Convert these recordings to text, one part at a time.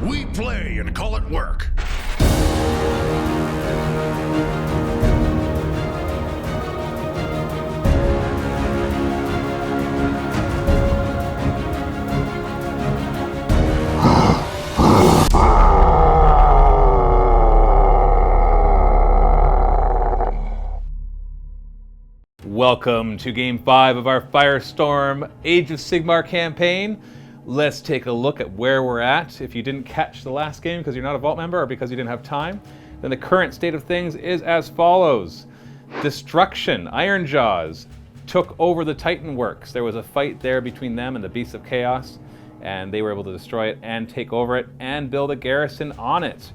We play and call it work. Welcome to Game 5 of our Firestorm Age of Sigmar campaign. Let's take a look at where we're at. If you didn't catch the last game because you're not a Vault member or because you didn't have time, then the current state of things is as follows. Destruction. Ironjawz took over the Titan Works. There was a fight there between them and the Beasts of Chaos, and they were able to destroy it and take over it and build a garrison on it.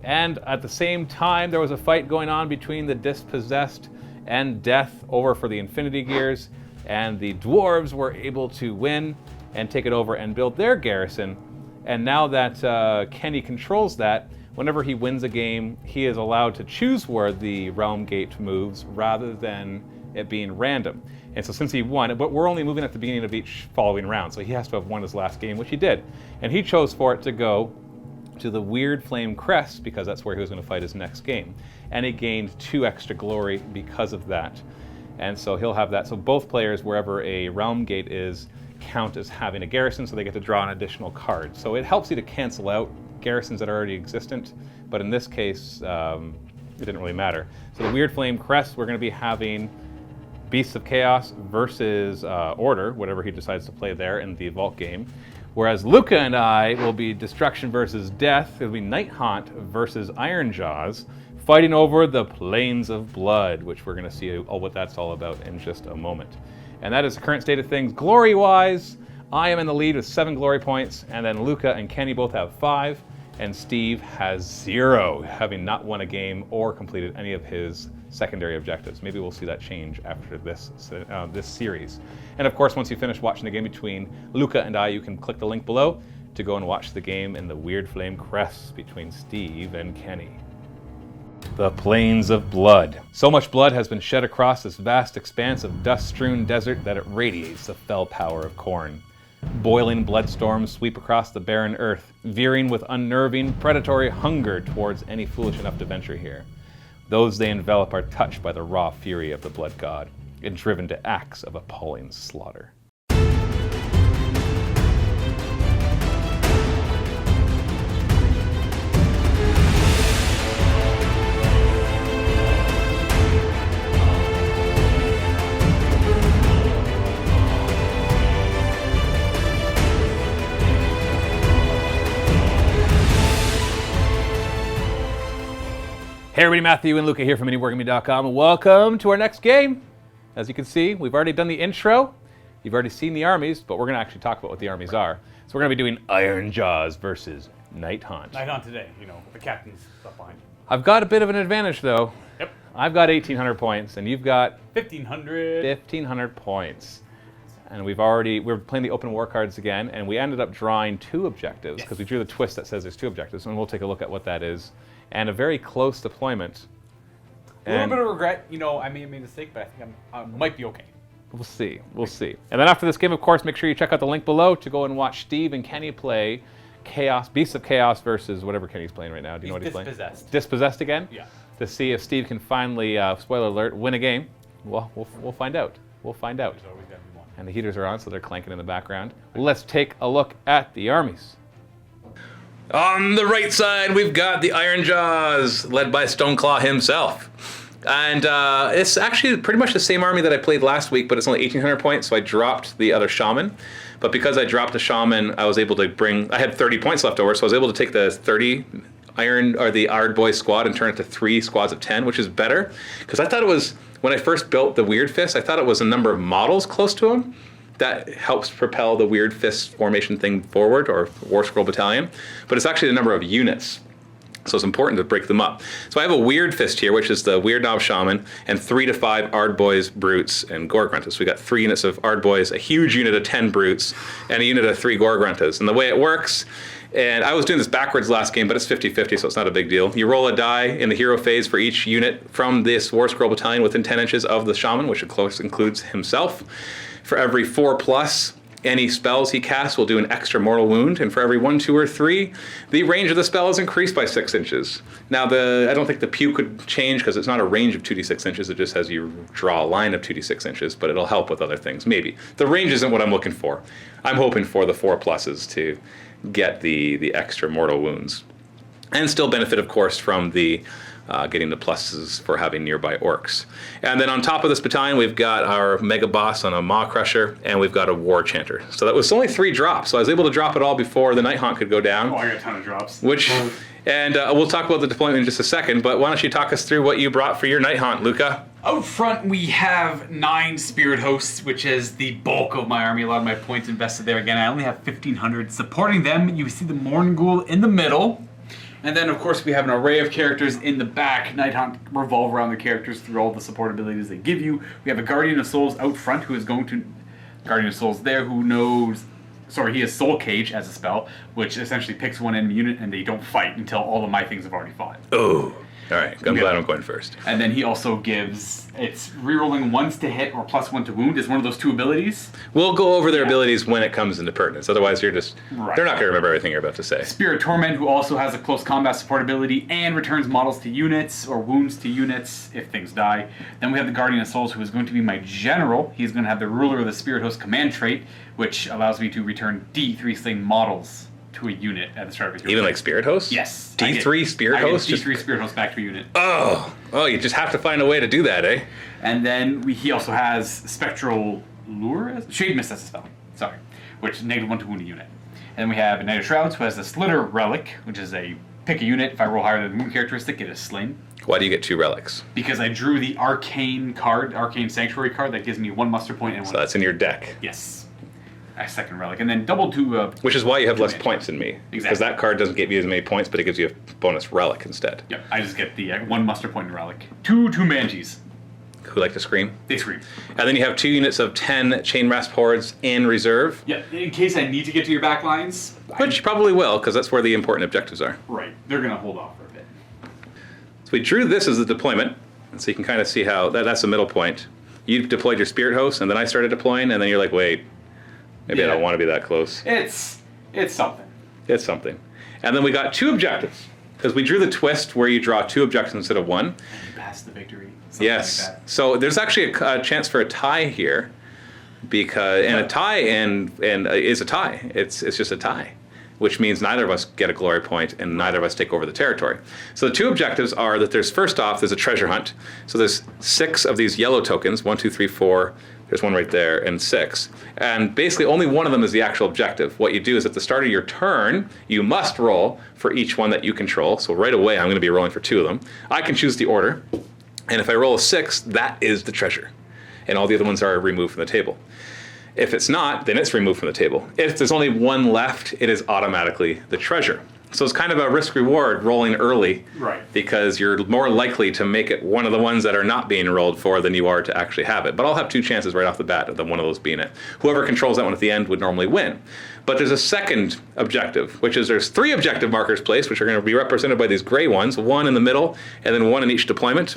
And at the same time, there was a fight going on between the Dispossessed and Death over for the Infinity Gears, and the dwarves were able to win and take it over and build their garrison. And now that Kenny controls that, whenever he wins a game, he is allowed to choose where the realm gate moves rather than it being random. And so since he won, but we're only moving at the beginning of each following round, so he has to have won his last game, which he did. And he chose for it to go to the Weird Flame Crest because that's where he was going to fight his next game. And he gained 2 extra glory because of that. And so he'll have that. So both players, wherever a realm gate is, count as having a garrison, so they get to draw an additional card. So it helps you to cancel out garrisons that are already existent, but in this case, it didn't really matter. So the Weird Flame Crest, we're going to be having Beasts of Chaos versus Order, whatever he decides to play there in the Vault game. Whereas Luka and I will be Destruction versus Death. It'll be Nighthaunt versus Ironjawz, fighting over the Plains of Blood, which we're going to see what that's all about in just a moment. And that is the current state of things. Glory-wise, I am in the lead with 7 glory points, and then Luka and Kenny both have 5, and Steve has 0, having not won a game or completed any of his secondary objectives. Maybe we'll see that change after this series. And of course, once you finish watching the game between Luka and I, you can click the link below to go and watch the game in the Weird Flame Crest between Steve and Kenny. The Plains of Blood. So much blood has been shed across this vast expanse of dust-strewn desert that it radiates the fell power of Khorne. Boiling blood storms sweep across the barren earth, veering with unnerving, predatory hunger towards any foolish enough to venture here. Those they envelop are touched by the raw fury of the blood god, and driven to acts of appalling slaughter. Hey everybody, Matthew and Luka here from MiniWarGaming.com, and welcome to our next game. As you can see, we've already done the intro. You've already seen the armies, but we're going to actually talk about what the armies are. So we're going to be doing Ironjawz versus Nighthaunt. Nighthaunt today, you know, the captain's stuff behind. I've got a bit of an advantage though. Yep. I've got 1,800 points, and you've got 1,500. 1,500 points. And we're playing the open war cards again, and we ended up drawing 2 objectives because we drew the twist that says there's 2 objectives, and we'll take a look at what that is. And a very close deployment. A little bit of regret, you know, I may have made a mistake, but I think I might be okay. We'll see. We'll see. And then after this game, of course, make sure you check out the link below to go and watch Steve and Kenny play Beasts of Chaos versus whatever Kenny's playing right now. Do you know what he's playing? Dispossessed. Dispossessed again? Yeah. To see if Steve can finally, spoiler alert, win a game. Well, we'll find out. We'll find out. There's always gotta be one. And the heaters are on, so they're clanking in the background. Let's take a look at the armies. On the right side, we've got the Ironjawz, led by Stoneclaw himself. And it's actually pretty much the same army that I played last week, but it's only 1,800 points, so I dropped the other Shaman. But because I dropped the Shaman, I was able to I had 30 points left over, so I was able to take the 30 the Ardboy squad and turn it to 3 squads of 10, which is better. Because I thought it was, when I first built the Weird Fist, I thought it was a number of models close to them that helps propel the Weird Fist formation thing forward, or War Scroll Battalion, but it's actually the number of units. So it's important to break them up. So I have a Weird Fist here, which is the Weird Knob Shaman, and 3 to 5 Ardboys, Brutes, and Gore-Gruntas. We got 3 units of Ardboys, a huge unit of 10 Brutes, and a unit of 3 Gore-Gruntas. And the way it works, and I was doing this backwards last game, but it's 50-50, so it's not a big deal. You roll a die in the hero phase for each unit from this War Scroll Battalion within 10 inches of the Shaman, which of course includes himself. For every 4+ Any spells he casts will do an extra mortal wound, and for every 1, 2, or 3, the range of the spell is increased by 6 inches. Now, I don't think the puke could change because it's not a range of 2d6 inches. It just has you draw a line of 2d6 inches, but it'll help with other things, maybe. The range isn't what I'm looking for. I'm hoping for the 4 pluses to get the extra mortal wounds. And still benefit, of course, from the getting the pluses for having nearby orcs. And then on top of this battalion, we've got our mega boss on a Maw Crusher, and we've got a War Chanter. So that was only 3 drops, so I was able to drop it all before the Nighthaunt could go down. Oh, I got a ton of drops. And we'll talk about the deployment in just a second, but why don't you talk us through what you brought for your Nighthaunt, Luka? Out front, we have 9 Spirit Hosts, which is the bulk of my army. A lot of my points invested there. Again, I only have 1,500. Supporting them, you see the Morngul in the middle. And then, of course, we have an array of characters in the back. Nighthaunt revolve around the characters through all the support abilities they give you. We have a Guardian of Souls out front who is going to... Guardian of Souls there who knows... Sorry, he has Soul Cage as a spell, which essentially picks one enemy unit and they don't fight until all of my things have already fought. Oh, all right. I'm glad I'm going first. And then he also gives, it's rerolling 1s to hit or +1 to wound is one of those 2 abilities. We'll go over their abilities when it comes into pertinence. Otherwise, they're not going to remember everything you're about to say. Spirit Torment, who also has a close combat support ability and returns models to units or wounds to units if things die. Then we have the Guardian of Souls, who is going to be my general. He's going to have the Ruler of the Spirit Host command trait, which allows me to return D3 slain models to a unit at the start of your Even like Spirit Hosts? Yes. D3 Spirit Hosts? D3 Spirit Hosts back to a unit. Oh, you just have to find a way to do that, eh? And then he also has Spectral Lure, Shade Mist as a spell, sorry, which -1 to wound a unit. And then we have a Knight of Shrouds, who has the Slitter Relic, which is a pick a unit. If I roll higher than the wound characteristic, it is slain. Why do you get 2 relics? Because I drew the Arcane card, Arcane Sanctuary card, that gives me 1 muster point and 1. So that's in your deck. Yes. A second relic, and then double to... Which is why you have less points than me. Exactly. Because that card doesn't give you as many points, but it gives you a bonus relic instead. Yep, I just get the 1 muster point and relic. 2 Banshees. Who like to scream? They scream. And then you have 2 units of 10 Chain Rasp Hordes in reserve. Yeah, in case I need to get to your back lines. Which you probably will, because that's where the important objectives are. Right, they're going to hold off for a bit. So we drew this as the deployment, and so you can kind of see how that's the middle point. You deployed your Spirit Host, and then I started deploying, and then you're like, wait, maybe I don't want to be that close. It's something. It's something. And then we got 2 objectives, because we drew the twist where you draw 2 objectives instead of 1. And you pass the victory. Yes. Like that. So there's actually a chance for a tie here, and a tie is a tie. It's just a tie, which means neither of us get a glory point and neither of us take over the territory. So the 2 objectives are that there's a treasure hunt. So there's 6 of these yellow tokens, 1, 2, 3, 4. There's 1 right there, and 6. And basically only one of them is the actual objective. What you do is at the start of your turn, you must roll for each one that you control. So right away, I'm going to be rolling for 2 of them. I can choose the order. And if I roll a 6, that is the treasure. And all the other ones are removed from the table. If it's not, then it's removed from the table. If there's only 1 left, it is automatically the treasure. So it's kind of a risk-reward rolling early, right? Because you're more likely to make it one of the ones that are not being rolled for than you are to actually have it. But I'll have 2 chances right off the bat of one of those being it. Whoever controls that one at the end would normally win. But there's a second objective, which is there's 3 objective markers placed, which are going to be represented by these gray ones, 1 in the middle, and then 1 in each deployment.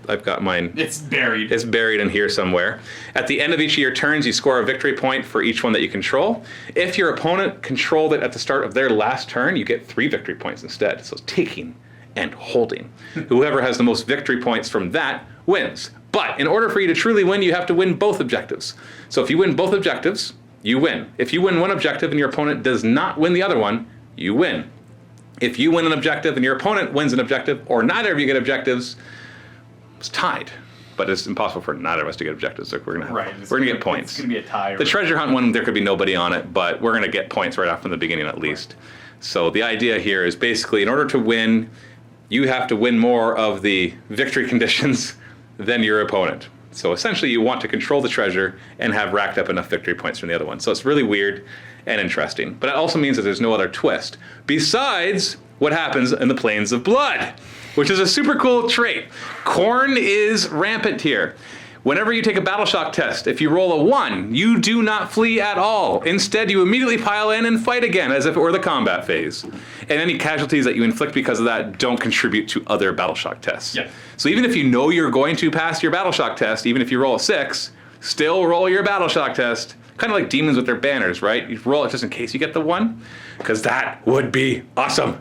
I've got mine. It's buried. It's buried in here somewhere. At the end of each of your turns, you score a victory point for each one that you control. If your opponent controlled it at the start of their last turn, you get 3 victory points instead. So taking and holding. Whoever has the most victory points from that wins. But in order for you to truly win, you have to win both objectives. So if you win both objectives, you win. If you win one objective and your opponent does not win the other one, you win. If you win an objective and your opponent wins an objective, or neither of you get objectives, it's tied, but it's impossible for neither of us to get objectives. So we're gonna get points. It's gonna be a tie. The treasure hunt one, there could be nobody on it, but we're gonna get points right off from the beginning at least. So the idea here is basically, in order to win, you have to win more of the victory conditions than your opponent. So essentially, you want to control the treasure and have racked up enough victory points from the other one. So it's really weird and interesting. But it also means that there's no other twist besides what happens in the Plains of Blood, which is a super cool trait. Khorne is rampant here. Whenever you take a battle shock test, if you roll a 1, you do not flee at all. Instead, you immediately pile in and fight again as if it were the combat phase. And any casualties that you inflict because of that don't contribute to other battle shock tests. Yeah. So even if you know you're going to pass your battle shock test, even if you roll a 6, still roll your battle shock test, Kind of like demons with their banners, right? You roll it just in case you get the 1, because that would be awesome.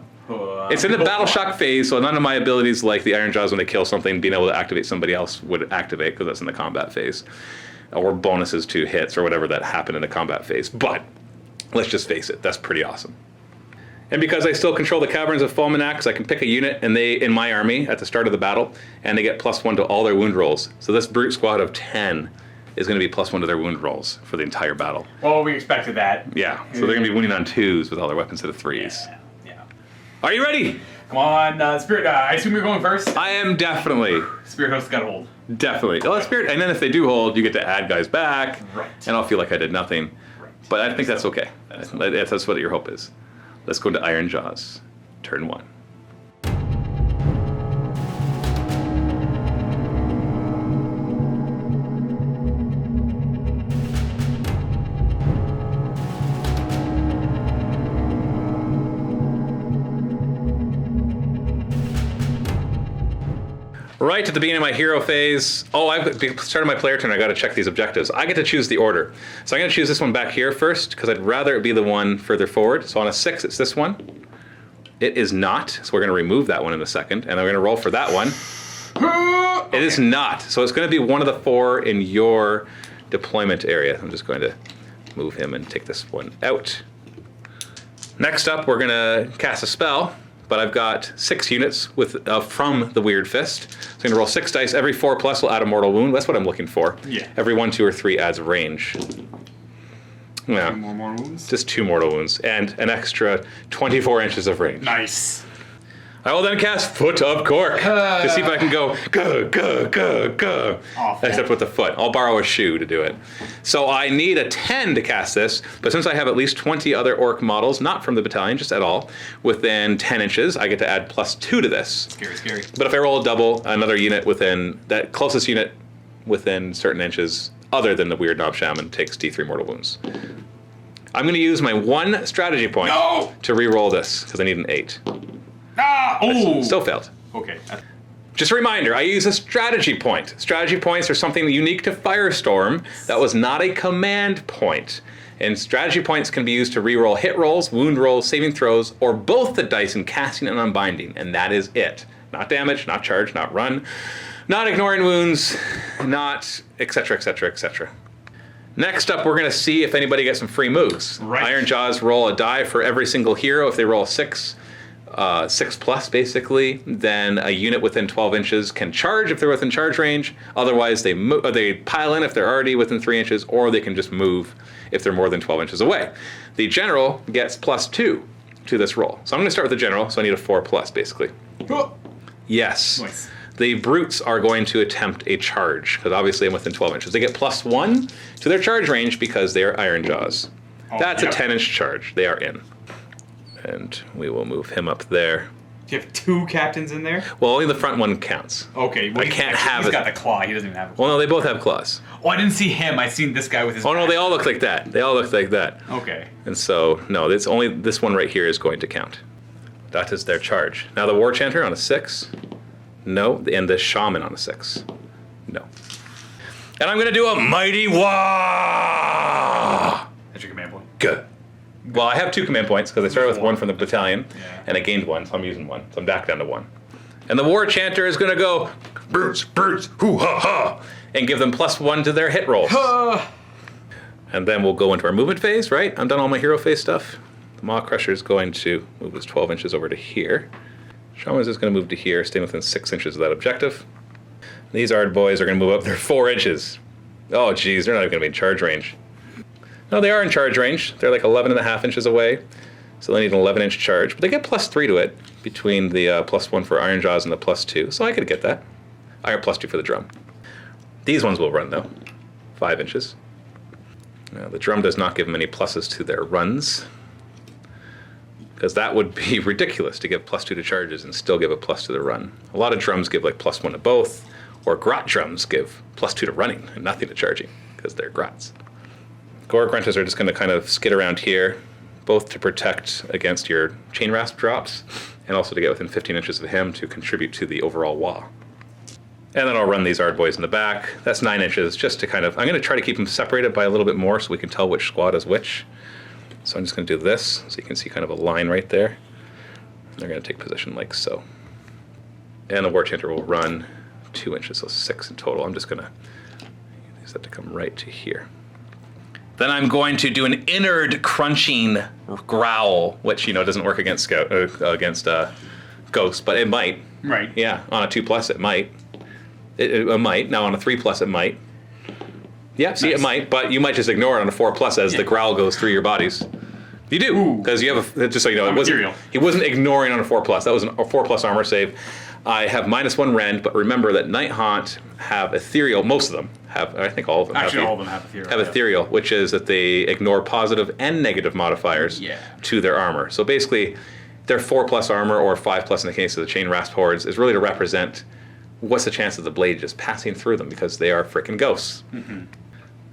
It's in the battle shock phase, so none of my abilities like the Ironjawz when they kill something, being able to activate somebody else would activate because that's in the combat phase. Or bonuses to hits or whatever that happened in the combat phase. But let's just face it, that's pretty awesome. And because I still control the Caverns of Fulminax, I can pick a unit and they in my army at the start of the battle, and they get +1 to all their wound rolls. So this brute squad of 10 is going to be +1 to their wound rolls for the entire battle. Well, we expected that. Yeah, so they're going to be wounding on 2s with all their weapons instead of 3s. Yeah. Are you ready? Come on, Spirit. I assume you're going first. I am definitely. Spirit host got a hold. Definitely. Oh, Spirit. And then if they do hold, you get to add guys back. Right. And I'll feel like I did nothing. Right. But I think that's okay. That's what your hope is. Let's go to Ironjawz. Turn 1. Right at the beginning of my hero phase, I've started my player turn, I gotta check these objectives. I get to choose the order. So I'm gonna choose this one back here first, because I'd rather it be the one further forward. So on a 6, it's this one. It is not, so we're gonna remove that one in a second, and I'm gonna roll for that one. It is not, so it's gonna be one of the 4 in your deployment area. I'm just going to move him and take this one out. Next up, we're gonna cast a spell. But I've got 6 units with from the Weird Fist. So I'm going to roll 6 dice. Every 4+ will add a mortal wound. That's what I'm looking for. Yeah. Every 1, 2, or 3 adds range. Yeah. 2 more wounds? Just 2 mortal wounds. And an extra 24 inches of range. Nice. I will then cast Foot of Cork to see if I can go go. Awful. Except with the foot. I'll borrow a shoe to do it. So I need a 10 to cast this, but since I have at least 20 other orc models, not from the battalion, just at all, within 10 inches, I get to add +2 to this. Scary. But if I roll a double, another unit within, that closest unit within certain inches, other than the Weird Knob Shaman, takes D3 mortal wounds. I'm going to use my 1 strategy point to re-roll this, because I need an 8. Oh! Still failed. Okay. Just a reminder, I use a strategy point. Strategy points are something unique to Firestorm that was not a command point. And strategy points can be used to reroll hit rolls, wound rolls, saving throws, or both the dice in casting and unbinding. And that is it. Not damage, not charge, not run, not ignoring wounds, not etc, etc, etc. Next up, we're going to see if anybody gets some free moves. Right. Ironjawz roll a die for every single hero. If they roll 6, 6+ basically, then a unit within 12 inches can charge if they're within charge range. Otherwise, they pile in if they're already within 3 inches, or they can just move if they're more than 12 inches away. The general gets +2 to this roll. So I'm going to start with the general, so I need a 4+ basically. Oh. Yes. Nice. The brutes are going to attempt a charge, because obviously I'm within 12 inches. They get +1 to their charge range because they are Ironjawz. That's a 10-inch charge. They are in. And we will move him up there. Do you have 2 captains in there? Well, only the front one counts. Okay. Well, I can't have He's it. got the claw. He doesn't even have a claw. Well, no, they both have claws. Oh, I didn't see him. I seen this guy with his... Oh, no, they all look like that. They all look like that. Okay. And so, no, it's only this one right here is going to count. That is their charge. Now the War Chanter on a 6. No. And the Shaman on a 6. No. And I'm going to do a Mighty Wah! That's your command point. Good. Well, I have 2 command points because I started with 1 from the battalion, Yeah. and I gained 1, so I'm using 1. So I'm back down to 1. And the War Chanter is going to go, brutes, hoo-ha-ha, and give them +1 to their hit rolls. And then we'll go into our movement phase, right? I'm done all my hero phase stuff. The Maw Crusher is going to move his 12 inches over to here. Shaman's is going to move to here, staying within 6 inches of that objective. These Ard boys are going to move up. They're 4 inches. Oh, geez, they're not even going to be in charge range. No, they are in charge range. They're like 11.5 inches away. So they need an 11-inch charge. But they get +3 to it between the +1 for Ironjawz and the +2. So I could get that. I got +2 for the drum. These ones will run, though. 5 inches. Now, the drum does not give them any pluses to their runs, because that would be ridiculous to give +2 to charges and still give a +2 to the run. A lot of drums give like +1 to both, or grot drums give +2 to running and nothing to charging, because they're grots. Gore Gruntas are just going to kind of skid around here, both to protect against your Chain Rasp drops, and also to get within 15 inches of him to contribute to the overall wall. And then I'll run these Ard boys in the back. That's 9 inches, just to kind of, I'm going to try to keep them separated by a little bit more so we can tell which squad is which. So I'm just going to do this, so you can see kind of a line right there. They're going to take position like so. And the War Chanter will run 2 inches, so 6 in total. I'm just going to use that to come right to here. Then I'm going to do an innard crunching growl, which, you know, doesn't work against Ghost, but it might. Right. Yeah, on a 2+ it might. It might. Now on a 3+ it might. Yeah, see, it might, but you might just ignore it on a 4+ as the growl goes through your bodies. You do, because you have a, just so you know, he wasn't ignoring on a 4+. That was a 4+ armor save. I have -1 rend, but remember that Nighthaunt have ethereal. Most of them have, I think all of them. Actually, all of them have ethereal. Have ethereal, which is that they ignore positive and negative modifiers to their armor. So basically, their 4+ armor or 5+ in the case of the Chain Rasp Hordes is really to represent what's the chance of the blade just passing through them because they are frickin' ghosts. Mm-hmm.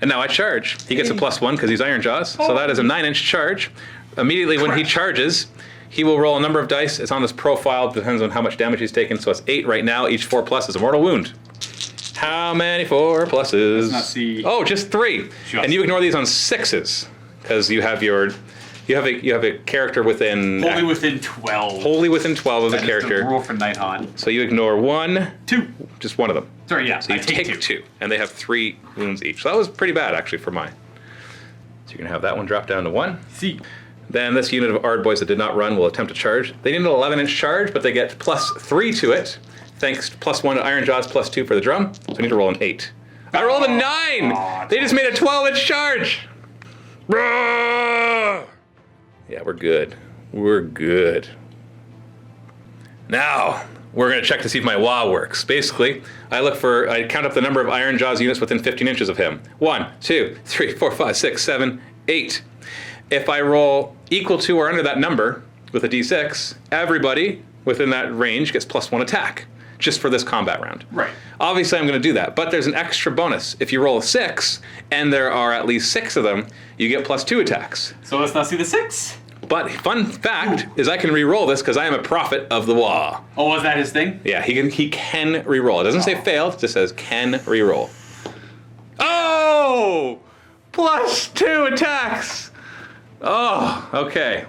And now I charge. He gets a +1 because he's Ironjawz. So that is a 9-inch charge. Immediately when he charges, he will roll a number of dice. It's on his profile. Depends on how much damage he's taken. So it's 8 right now. Each 4+ is a mortal wound. How many 4+? Let's not see. Oh, just 3. And you ignore these on 6s because you have your... You have a character within... Wholly within 12. Wholly within 12 of a character. That's the rule for Nighthaunt. So you ignore 1. 2. Just one of them. Sorry, yeah. So you take 2. And they have 3 wounds each. So that was pretty bad, actually, for mine. So you're going to have that one drop down to 1. See. Then this unit of Ard boys that did not run will attempt to charge. They need an 11-inch charge, but they get +3 to it. Thanks to +1 to Ironjawz, +2 for the drum. So I need to roll an 8. I rolled a 9! They just made a 12-inch charge! Yeah, we're good. We're good. Now, we're going to check to see if my WA works. Basically, I count up the number of Ironjawz units within 15 inches of him. 1, 2, 3, 4, 5, 6, 7, 8. If I roll equal to or under that number with a d6, everybody within that range gets +1 attack, just for this combat round. Right. Obviously, I'm going to do that, but there's an extra bonus. If you roll a 6, and there are at least 6 of them, you get +2 attacks. So let's not see the 6. But fun fact is I can re-roll this because I am a prophet of the WA. Oh, was that his thing? Yeah, he can re-roll. It doesn't say failed, it just says can re-roll. Oh! +2 attacks! Oh, okay.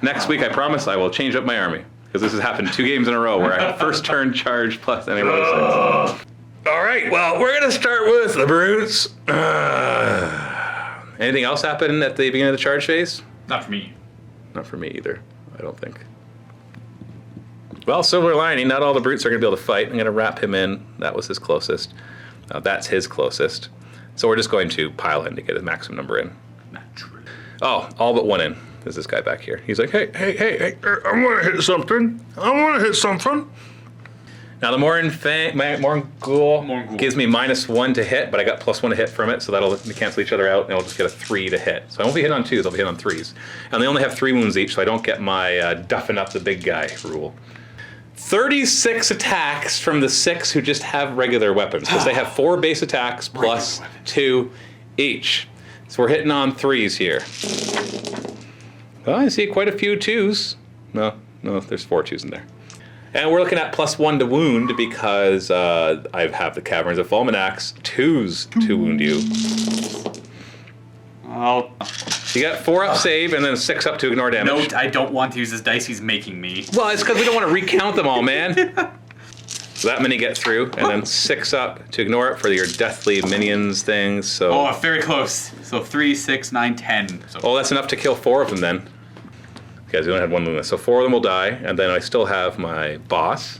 Next week, I promise I will change up my army. Because this has happened 2 games in a row where I have first turn charge plus any roll 6. All right, well, we're going to start with the brutes. Anything else happen at the beginning of the charge phase? Not for me. Not for me either, I don't think. Well, silver lining, not all the brutes are going to be able to fight. I'm going to wrap him in. That was his closest. That's his closest. So we're just going to pile in to get a maximum number in. Not true. Oh, all but 1 in. There's this guy back here. He's like, hey, I want to hit something. Now the Morn gives me -1 to hit, but I got +1 to hit from it, so that'll cancel each other out, and I'll just get a 3 to hit. So I won't be hit on 2s, I'll be hit on 3s. And they only have 3 wounds each, so I don't get my duffing up the big guy rule. 36 attacks from the 6 who just have regular weapons, because they have 4 base attacks plus 2 each. So we're hitting on 3s here. Well, I see quite a few 2s. No, there's 4 2s in there. And we're looking at +1 to wound because I have the Caverns of Fulminax 2s to wound you. Oh. You got 4 up save and then 6 up to ignore damage. Note, I don't want to use this dice he's making me. Well, it's because we don't want to recount them all, man. So that many get through, and then 6 up to ignore it for your deathly minions things. So. Oh, very close. So 3, 6, 9, 10. So. Oh, that's enough to kill 4 of them then. Guys, we only had 1 limit, so 4 of them will die, and then I still have my boss,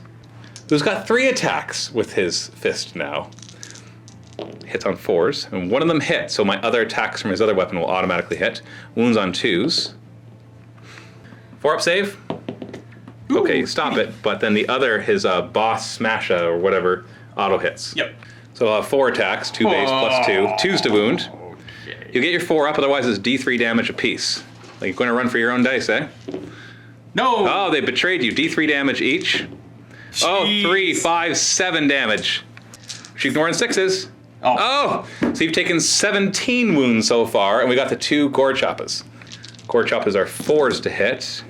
who's got 3 attacks with his fist now. Hits on 4s, and 1 of them hit, so my other attacks from his other weapon will automatically hit. Wounds on 2s. 4 up save. Okay, stop it, but then the other, his boss smasha or whatever, auto hits. Yep. So I'll have 4 attacks, 2 base plus 2, 2s to wound. Okay. You get your 4 up, otherwise it's D3 damage apiece. Like you're going to run for your own dice, eh? No! Oh, they betrayed you. D3 damage each. Jeez. Oh, 3, 5, 7 damage. She's ignoring 6s. Oh, so you've taken 17 wounds so far, and we got the 2 Gore Choppas. Gore Choppas are 4s to hit.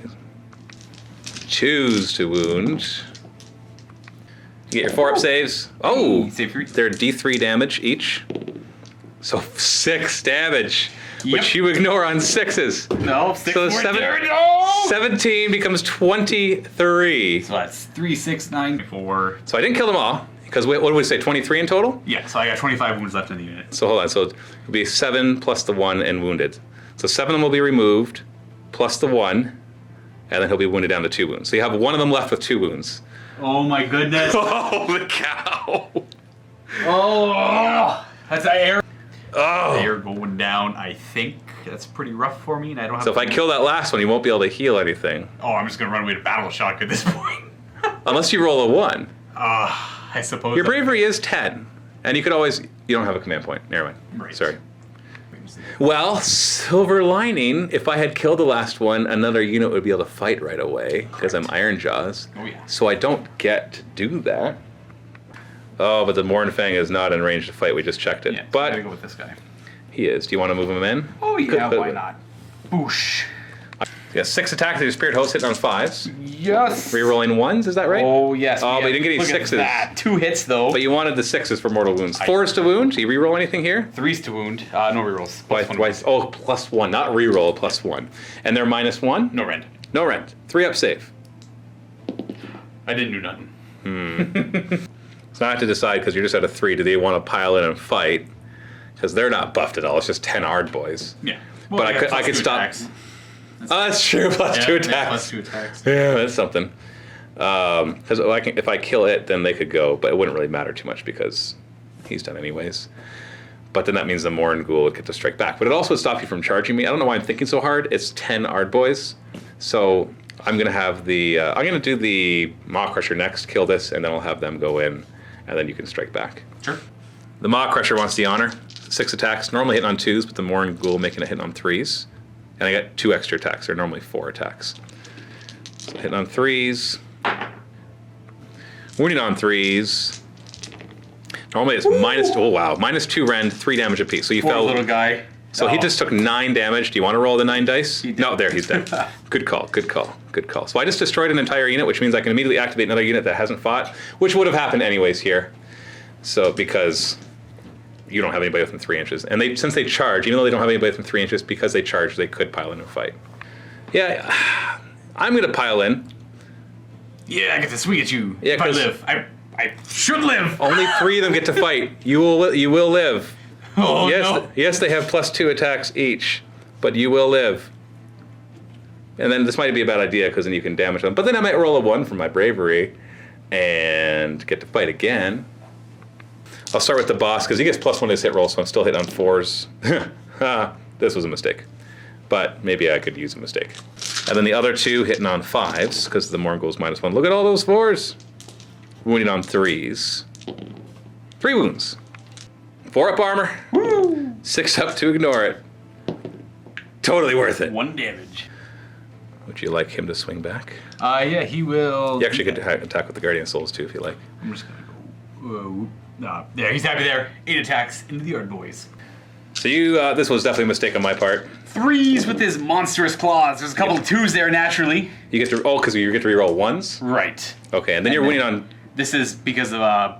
2s to wound. You get your 4 up saves. Oh, Hey, save 3. they're D3 damage each. So 6 damage, Yep. which you ignore on 6s. No, 6 So more. 17 becomes 23. So that's 3, 6, 9, 4. So I didn't kill them all, because what did we say, 23 in total? Yeah, so I got 25 wounds left in the unit. So hold on, so it'll be 7 plus the 1 and wounded. So 7 of them will be removed, plus the 1, and then he'll be wounded down to 2 wounds. So you have one of them left with 2 wounds. Oh my goodness. Holy cow! Oh, that's an air. Oh! They're going down, I think. That's pretty rough for me, and I don't have So if I kill that last one, you won't be able to heal anything. Oh, I'm just gonna run away to Battle Shock at this point. Unless you roll a 1. I suppose. Your bravery is 10. And you could always, you don't have a command point. Never mind. Right. Sorry. Well, silver lining, if I had killed the last one, another unit would be able to fight right away, because I'm Ironjawz. Oh, yeah. So I don't get to do that. Oh, but the Mornfang is not in range to fight. We just checked it. Yeah, but I gotta go with this guy. he is. Do you want to move him in? Oh yeah, why not? Boosh. Yeah, 6 attacks with your Spirit Host hitting on 5s. Yes. Rerolling 1s, is that right? Oh yes. Oh, we but you didn't get any look at 6s. that. 2 hits though. But you wanted the 6s for mortal wounds. 4s to wound. Do you reroll anything here? 3s to wound. No rerolls. Why, oh, plus 1, not reroll, plus 1. And they're minus 1? No rend. No rent. 3 up save. I didn't do nothing. So I have to decide, because you're just at a 3, do they want to pile in and fight? Because they're not buffed at all. It's just 10 Ard boys. Yeah. But I could stop. Attacks. Oh, that's true. Plus Yeah, 2 yeah, attacks. plus 2 attacks. Yeah, that's something. Because if I kill it, then they could go, but it wouldn't really matter too much because he's done anyways. But then that means the Morn Ghoul would get to strike back. But it also would stop you from charging me. I don't know why I'm thinking so hard. It's 10 Ard boys. So I'm going to have the... I'm going to do the Maw Crusher next, kill this, and then I'll have them go in, and then you can strike back. Sure. The Maw Crusher wants the honor. 6 attacks, normally hitting on 2s, but the Morn Ghoul making it hit on 3s. And I got 2 extra attacks. They're normally 4 attacks. So hitting on 3s. Wounding on 3s. Normally it's minus 2 rend, 3 damage apiece. So you Poor fell. little guy. So he just took 9 damage. Do you want to roll the 9 dice? He did. No, there, he's dead. Good call, good call, good call. So I just destroyed an entire unit, which means I can immediately activate another unit that hasn't fought, which would have happened anyways here. So because you don't have anybody within 3 inches. And since they charge, even though they don't have anybody within 3 inches, because they charge, they could pile in and fight. Yeah, I'm going to pile in. Yeah, I get to swing at you. Yeah, if I 'cause- live. I should live. Only 3 of them get to fight. You will live. Oh Yes, no. yes, they have plus 2 attacks each, but you will live. And then this might be a bad idea because then you can damage them. But then I might roll a 1 for my bravery and get to fight again. I'll start with the boss because he gets plus 1 to his hit roll, so I'm still hitting on 4s. This was a mistake, but maybe I could use a mistake. And then the other 2 hitting on 5s because the Morn Ghoul's minus 1. Look at all those 4s. Wounding on 3s. 3 wounds. 4 up armor. Woo! 6 up to ignore it. Totally worth it. 1 damage. Would you like him to swing back? Yeah, he will. You actually could attack with the Guardian Souls too if you like. I'm just gonna go. There, he's happy there. 8 attacks into the Yard Boys. So you, this was definitely a mistake on my part. 3s with his monstrous claws. There's a couple of 2s there naturally. You get to, because you get to reroll 1s? Right. Okay, and then you're winning on, This is because of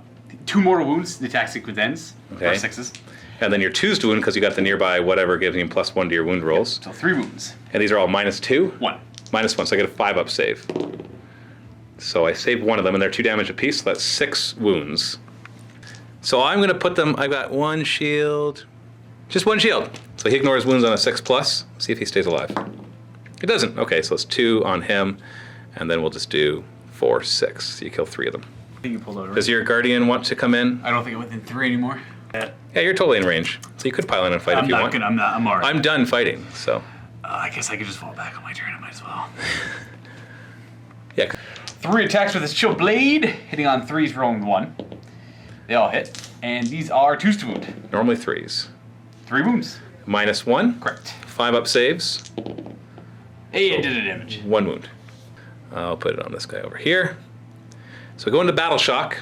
2 mortal wounds. The attack sequence ends. Okay. Or 6s. and then your 2's to wound because you got the nearby whatever gives you plus 1 to your wound rolls. So 3 wounds. And these are all minus 2? 1. Minus 1, so I get a 5 up save. So I saved one of them, and they're 2 damage apiece, so that's 6 wounds. So I'm going to put them, I've got 1 shield, just 1 shield. So he ignores wounds on a 6+, see if he stays alive. It doesn't. Okay, so it's 2 on him, and then we'll just do 4, 6. So you kill 3 of them. I think you pulled out. Does your guardian want to come in? I don't think I'm within 3 anymore. Yeah, you're totally in range. So you could pile in and fight if you want. I'm alright. I'm done fighting, so. I guess I could just fall back on my turn. I might as well. Yeah. 3 attacks with his chill blade, hitting on 3s, rolling 1. They all hit, and these are 2s to wound. Normally 3s. 3 wounds. Minus 1. Correct. 5 up saves. Hey, it did a damage. 1 wound. I'll put it on this guy over here. So we go into Battle Shock.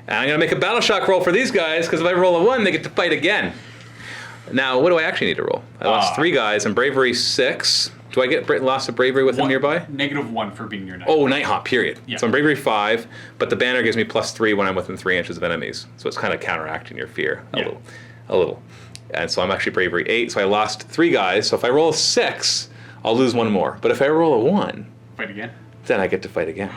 And I'm going to make a Battle Shock roll for these guys, because if I roll a 1, they get to fight again. Now, what do I actually need to roll? I lost 3 guys, and Bravery 6. Do I get loss of bravery with him nearby? -1 for being near Nighthaunt. Oh, Nighthaunt, period. Yeah. So I'm bravery 5, but the banner gives me +3 when I'm within 3 inches of enemies. So it's kind of counteracting your fear a little. And so I'm actually bravery 8, so I lost 3 guys. So if I roll a 6, I'll lose 1 more. But if I roll a 1, Fight again? then I get to fight again.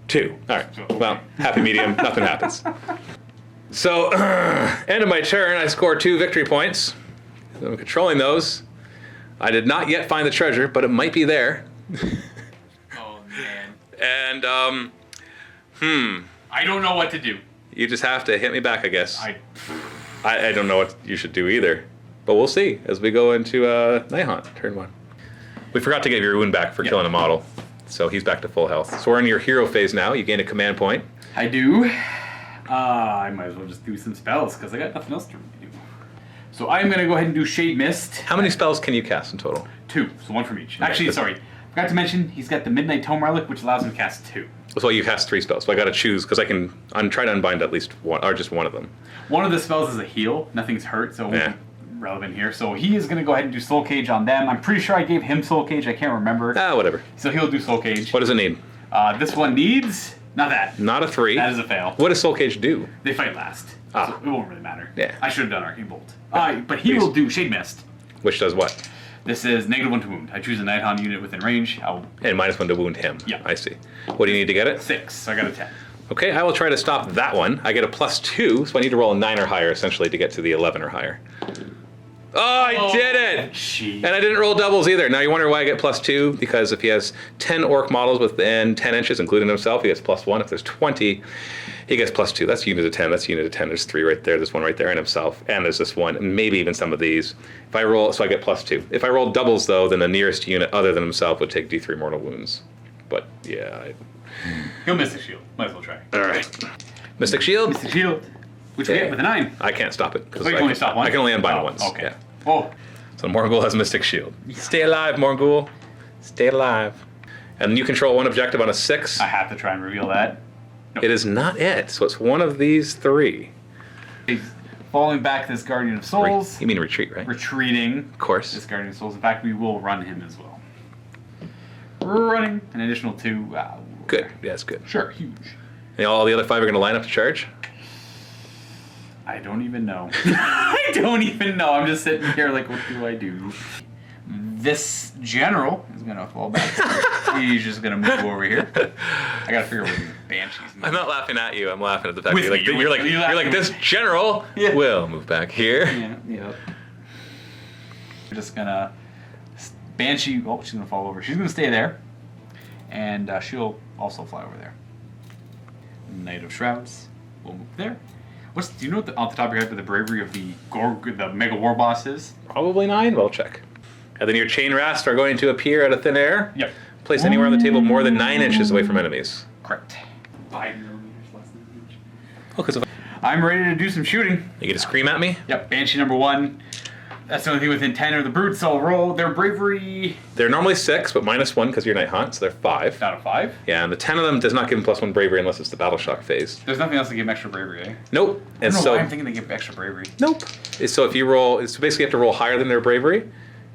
2. All right. So, Well, happy medium. Nothing happens. So, end of my turn, I score 2 victory points. I'm controlling those. I did not yet find the treasure, but it might be there. Oh, man. And, I don't know what to do. you just have to hit me back, I guess. I don't know what you should do either. But we'll see as we go into Nighthaunt, turn 1. We forgot to give your wound back for killing a model. So he's back to full health. So we're in your hero phase now. You gain a command point. I do. I might as well just do some spells because I got nothing else to do. So I'm going to go ahead and do Shade Mist. How many spells can you cast in total? 2, so 1 from each. Actually, sorry. Forgot to mention, he's got the Midnight Tome Relic, which allows him to cast 2. So you cast 3 spells. So I got to choose because I can try to unbind at least one, or just one of them. One of the spells is a heal. Nothing's hurt, so it won't be relevant here. So he is going to go ahead and do Soul Cage on them. I'm pretty sure I gave him Soul Cage. I can't remember. Whatever. So he'll do Soul Cage. What does it need? This one needs... Not that. Not a 3. That is a fail. What does Soul Cage do? They fight last. Ah. So it won't really matter. Yeah. I should have done Arcane Bolt. But he will do Shade Mist. Which does what? This is -1 to wound. I choose a Nighthaunt unit within range. And -1 to wound him. Yeah. I see. What do you need to get it? 6, so I got a 10. Okay, I will try to stop that one. I get a +2, so I need to roll a 9 or higher essentially to get to the 11 or higher. Oh, I did it! Jeez. And I didn't roll doubles either. Now you wonder why I get +2? Because if he has 10 orc models within 10 inches, including himself, he gets +1. If there's 20, he gets +2. That's unit of 10. That's unit of 10. There's 3 right there. There's 1 right there, and himself. And there's this one, and maybe even some of these. If I roll, so I get +2. If I roll doubles though, then the nearest unit other than himself would take D3 mortal wounds. But yeah. He'll Mystic Shield. Might as well try. All right. Mystic Shield. Mystic Shield. Which we get with a 9. I can't stop it because Oh, you can only stop one? I can only unbind Oh, once. okay. Yeah. Oh. So Morgul has Mystic Shield. Stay alive, Morgul. Stay alive. And you control 1 objective on a 6. I have to try and reveal that. Nope. It is not it. So it's one of these 3. He's falling back this Guardian of Souls. You mean retreat, right? Retreating. Of course. This Guardian of Souls. In fact, we will run him as well. Running an additional 2. Good. Yeah, it's good. Sure, huge. And all the other 5 are going to line up to charge? I don't even know. I don't even know. I'm just sitting here like, what do I do? This general is going to fall back. He's just going to move over here. I got to figure out where these banshees move. I'm not laughing at you. I'm laughing at the fact With that you. you're You're like this general will move back here. Yeah. We're just going to... Banshee... Oh, she's going to fall over. She's going to stay there. And she'll also fly over there. Knight of Shrouds will move there. Do you know what off the top of your head what the bravery of the Mega War Boss is? Probably 9. Well, check. And then your chain rats are going to appear out of thin air. Yep. Placed anywhere on the table more than 9 inches away from enemies. Correct. 5 millimeters less than an inch. Oh, because I'm ready to do some shooting. you get to scream at me. Yep. Banshee number 1. That's the only thing within 10 are the brutes. So I'll roll their bravery. They're normally 6, but -1 because you're Nighthaunt, so they're 5. Out of 5. Yeah, and the 10 of them does not give them +1 bravery unless it's the battle shock phase. There's nothing else to give them extra bravery, eh? Nope. I And don't know so why I'm thinking they give extra bravery. nope. So if you roll, it's basically you have to roll higher than their bravery,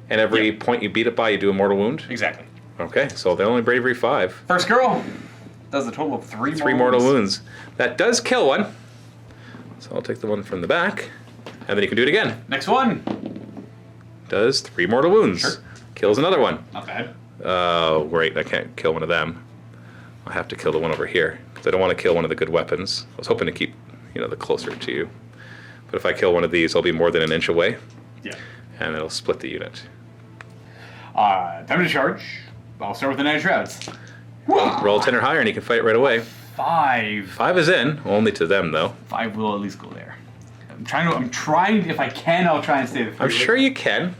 and every point you beat it by, you do a mortal wound. Exactly. Okay, so they're only bravery 5. First girl does a total of 3 3 mortal wounds. That does kill one. So I'll take the one from the back, and then you can do it again. Next one. Does 3 mortal wounds. Sure. Kills another one. Not bad. Oh, great, I can't kill one of them. I have to kill the one over here, because I don't want to kill one of the good weapons. I was hoping to keep, the closer to you. But if I kill one of these, I'll be more than an inch away, Yeah. and it'll split the unit. Time to charge. I'll start with the Knight of Shrouds. Roll 10 or higher, and you can fight right away. 5. 5 is in, only to them, though. 5 will at least go there. I'm trying, if I can, I'll try and stay the 3. I'm sure you can.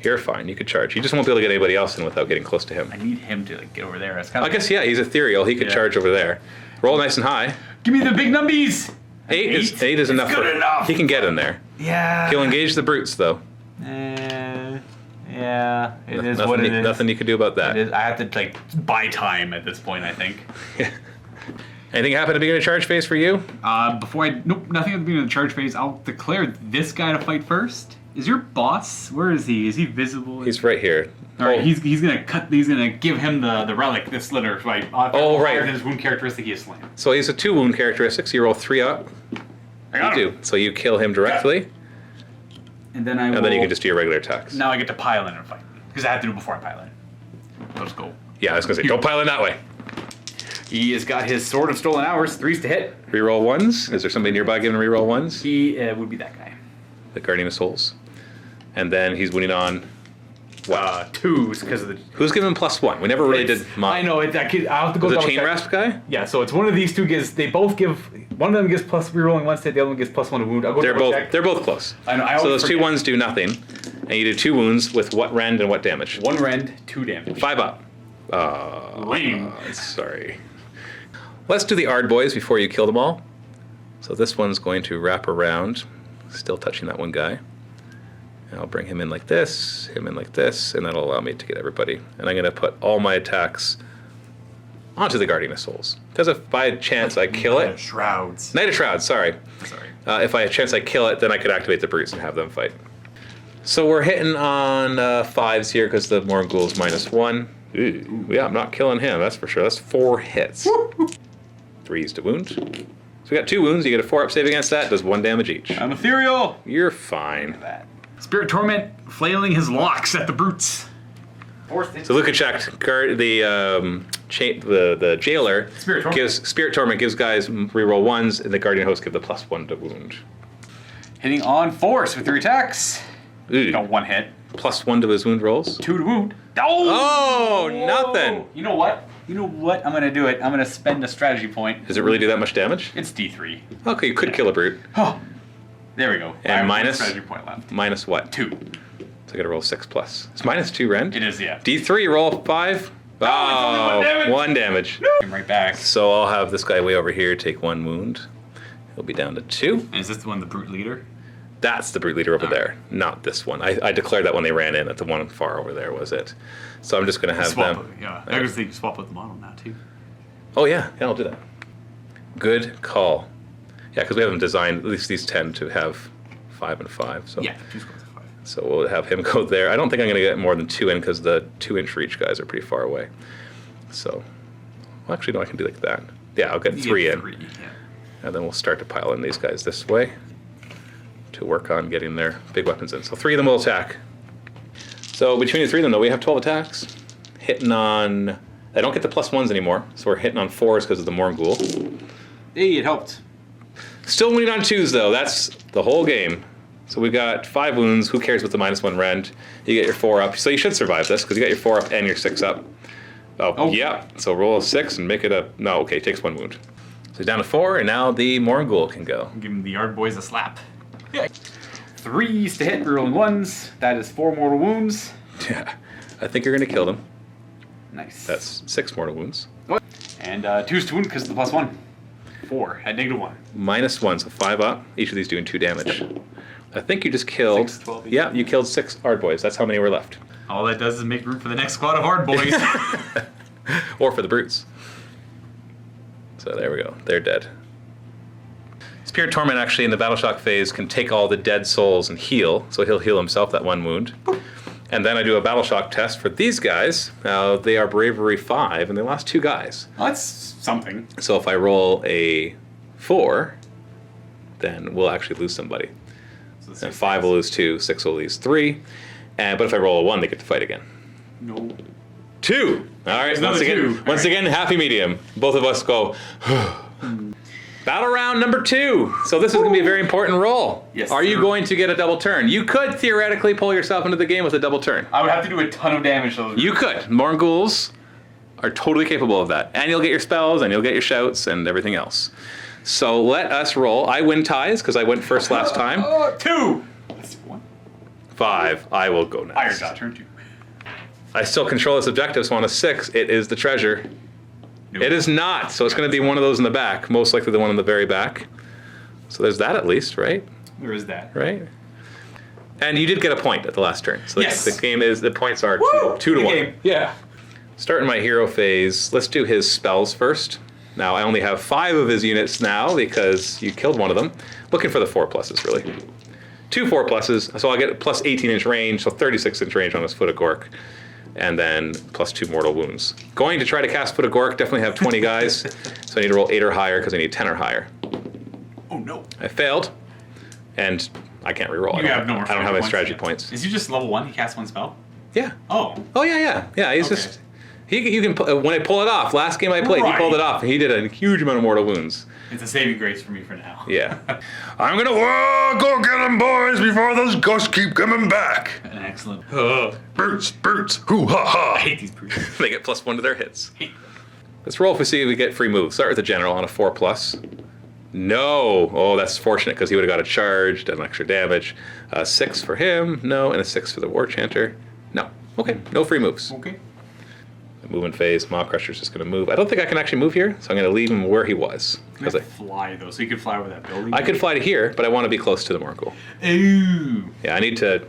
You're fine, you could charge. You just won't be able to get anybody else in without getting close to him. I need him to get over there. It's kind I guess, yeah, he's ethereal. He could charge over there. Roll nice and high. Give me the big numbies! 8 is enough. It's good enough. He can get in there. Yeah. He'll engage the brutes, though. Yeah, it is Nothing what it is. Nothing you can do about that. It is. I have to buy time at this point, I think. Anything happen at the beginning of charge phase for you? Nope, nothing at the beginning of the charge phase. I'll declare this guy to fight first. Is your boss? Where is he? Is he visible? He's right here. All right, he's gonna cut. He's gonna give him the relic, the slitter, right? Oh, right. Higher than his wound characteristic, he is slain. So he's a 2 wound characteristics. You roll 3 up. I got You him. do. So you kill him directly, And then and then you can just do your regular attacks. Now I get to pile in and fight because I have to do it before I pile in. Let's go. Yeah, I was gonna say, don't pile in that way. He has got his Sword of Stolen Hours, 3s to hit. Reroll 1s. Is there somebody nearby giving reroll 1s? He would be that guy. The Guardian of Souls. And then he's winning on. 2s because of the. Who's giving him +1? We never really did. I know it. I'll have to go. The double chain check. rasp guy? Yeah, so it's one of these two gives. They both give. One of them gives plus rerolling 1 stat. The other one gives +1 to wound. I'll go They're double both. check. They're both close. I know. I So always those 2 forget. ones do nothing, and you do 2 wounds with what rend and what damage? 1 rend, 2 damage. 5 up. Lame. Sorry. Let's do the Ard boys before you kill them all. So this one's going to wrap around, still touching that one guy. And I'll bring him in like this, him in like this, and that'll allow me to get everybody. And I'm going to put all my attacks onto the Guardian of Souls. Because if by chance I kill it... Shrouds. Knight of Shrouds, sorry. Sorry. If by chance I kill it, then I could activate the Brutes and have them fight. So we're hitting on 5s here because the Morgul's -1. Ooh, yeah, I'm not killing him, that's for sure. That's 4 hits. 3s to wound. So we got 2 wounds. You get a 4-up save against that. Does 1 damage each. I'm ethereal. You're fine. That. Spirit Torment flailing his locks at the brutes. So Luka checked. The jailer Spirit Torment. gives Spirit Torment gives guys reroll 1s, and the Guardian Host give the +1 to wound. Hitting on force with 3 attacks. Ooh. No, 1 hit. +1 to his wound rolls. 2 to wound. Oh, nothing. You know what? You know what? I'm gonna do it. I'm gonna spend a strategy point. Does it really do that much damage? It's D3. Okay, you could kill a brute. Oh, there we go. And I have one minus? strategy point left. Minus what? 2. So I gotta roll 6+. It's -2 rend? It is, yeah. D3, roll 5. it's only 1 damage. 1 damage. I'm right back. So I'll have this guy way over here take 1 wound. He'll be down to 2. And is this the one, the brute leader? That's the brute leader over there, not this one. I declared that when they ran in, that the one far over there was it. So I'm just gonna have Swap them. it, yeah. I guess they can swap with the model now too. Oh yeah, I'll do that. Good call. Yeah, because we have them designed, at least these tend to have 5 and 5. So Yeah, 2 scores of 5. So we'll have him go there. I don't think I'm going to get more than 2 in because the 2-inch reach guys are pretty far away. So, well, actually, no, I can do like that. Yeah, I'll get 3 in. 3, yeah. And then we'll start to pile in these guys this way to work on getting their big weapons in. So 3 of them will attack. So between the 3 of them, though, we have 12 attacks. Hitting on... I don't get the +1s anymore, so we're hitting on 4s because of the Morgul. Hey, it helped. Still winning on 2s, though. That's the whole game. So we've got 5 wounds. Who cares with the -1 rend? You get your 4 up. So you should survive this because you got your 4 up and your 6 up. Oh, yeah. So roll a 6 and make it a... No, okay, it takes 1 wound. So down to 4, and now the Morgul can go. Give him the Yard Boys a slap. Yeah. 3s to hit, rerolling 1s. That is 4 mortal wounds. Yeah. I think you're going to kill them. Nice. That's 6 mortal wounds. And 2s to wound because of the +1. 4 at -1. -1, so 5 up. Each of these doing 2 damage. I think you just killed... 6, 12 each. Yeah, you killed 6 Ard boys. That's how many were left. All that does is make room for the next squad of Hard Boys. Or for the brutes. So there we go. They're dead. Spirit Torment actually in the Battle Shock phase can take all the dead souls and heal. So he'll heal himself that 1 wound. And then I do a Battle Shock test for these guys. They are Bravery 5 and they lost 2 guys. Well, that's something. So if I roll a 4, then we'll actually lose somebody. So And 5 will lose 2, 6 will lose 3. But if I roll a 1, they get to fight again. No. 2! Alright, There's another 2. Once again, happy medium. Both of us go, Battle round number 2. So this is going to be a very important roll. Yes, Are you sir. going to get a double turn? You could theoretically pull yourself into the game with a double turn. I would have to do a ton of damage to those. You could. Morguls are totally capable of that. And you'll get your spells, and you'll get your shouts, and everything else. So let us roll. I win ties, because I went first last time. 2! That's 1. 5. I will go next. Ironjawz, turn 2. I still control this objective, so on a 6, it is the treasure. Nope. It is not, so it's going to be one of those in the back, most likely the one in the very back. So there's that at least, right? There is that. Right? And you did get a point at the last turn. So Yes. the game is, the points are Woo! 2 to Good 1. game. Yeah. Starting my hero phase, let's do his spells first. Now, I only have 5 of his units now because you killed one of them. Looking for the 4 pluses, really. 2 4+s, so I'll get plus 18-inch range, so 36-inch range on his Foot of Gork. And then plus 2 mortal wounds. Going to try to cast Foot of Gork, definitely have 20 guys. So I need to roll 8 or higher because I need 10 or higher. Oh no. I failed. And I can't reroll. You have no more I don't have my strategy yet. points. Is he just level 1? He casts 1 spell? Yeah. Oh. Oh yeah. He's Okay. just you can when I pull it off. Last game I played, he pulled it off, and he did a huge amount of mortal wounds. It's a saving grace for me for now. Yeah. I'm gonna go get them, boys, before those ghosts keep coming back. An excellent. Brutes, hoo ha I ha. hate these brutes. They get +1 to their hits. Let's roll if we see if we get free moves. Start with the general on a 4+. No. Oh, that's fortunate because he would have got a charge, done extra damage. 6 for him. No, and a 6 for the War Chanter. No. Okay. No free moves. Okay. The movement phase. Maw Crusher's just going to move. I don't think I can actually move here, so I'm going to leave him where he was. You have to fly though, so you could fly over that building. I could fly to here, but I want to be close to the Morgul. Ooh. Yeah, I need to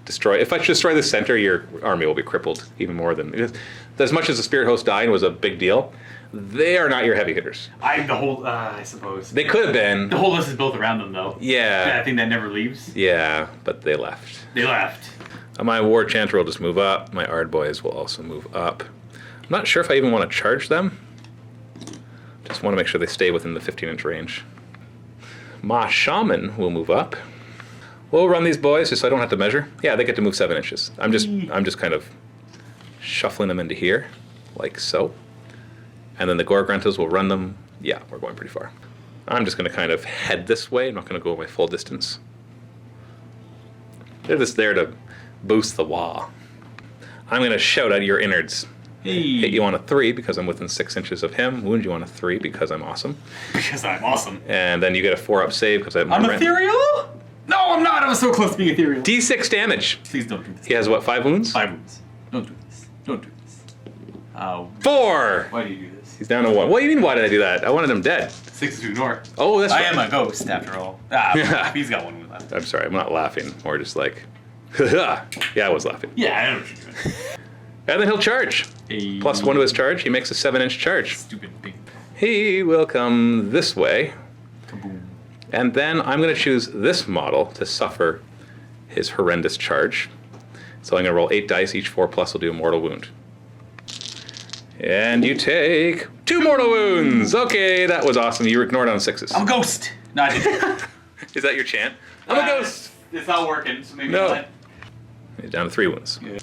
destroy. If I destroy the center, your army will be crippled even more than. As much as the Spirit Host dying was a big deal, they are not your heavy hitters. I suppose. They could have been. The whole list is built around them though. Yeah. That thing that never leaves. Yeah, but they left. They left. My War Chanter will just move up. My Ard Boys will also move up. I'm not sure if I even want to charge them. Just want to make sure they stay within the 15-inch range. Ma Shaman will move up. We'll run these boys just so I don't have to measure. Yeah, they get to move 7 inches. I'm just kind of shuffling them into here, like so. And then the Gorgruntas will run them. Yeah, we're going pretty far. I'm just going to kind of head this way. I'm not going to go my full distance. They're just there to boost the wall. I'm going to shout out your innards. Hey. Hit you on a 3 because I'm within 6 inches of him. Wound you on a 3 because I'm awesome. Because I'm awesome. And then you get a 4-up save because I'm ethereal? No, I'm not. I was so close to being ethereal. D6 damage. Please don't do this. He has what, 5 wounds? 5 wounds. Don't do this. Don't do this. 4! Why do you do this? He's down to 1. What do you mean, why did I do that? I wanted him dead. 6 is to ignore. Oh, that's I right. am a ghost after all. Ah, he's got 1 wound left. I'm sorry, I'm not laughing. Or just like, yeah, I was laughing. Yeah, I know what you're doing. And then he'll charge. Hey. +1 to his charge. He makes a 7-inch charge. Stupid big. He will come this way. Kaboom. And then I'm going to choose this model to suffer his horrendous charge. So I'm going to roll 8 dice. Each 4+ will do a mortal wound. And you take 2 mortal wounds. Okay, that was awesome. You were ignored on 6s. I'm a ghost. No, I didn't. Is that your chant? I'm a ghost. It's not working, so maybe No. not. He's down to 3 wounds. Yeah.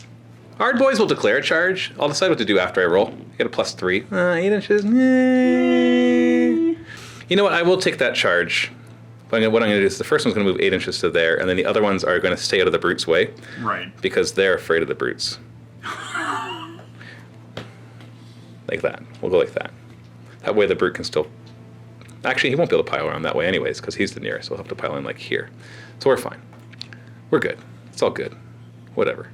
Hard boys will declare a charge. I'll decide what to do after I roll. You get a +3. 8 inches. You know what? I will take that charge. But what I'm going to do is the first one's going to move 8 inches to there, and then the other ones are going to stay out of the brute's way. Right. Because they're afraid of the brutes. Like that. We'll go like that. That way the brute can still... Actually, he won't be able to pile around that way anyways, because he's the nearest. We'll have to pile in like here. So we're fine. We're good. It's all good. Whatever.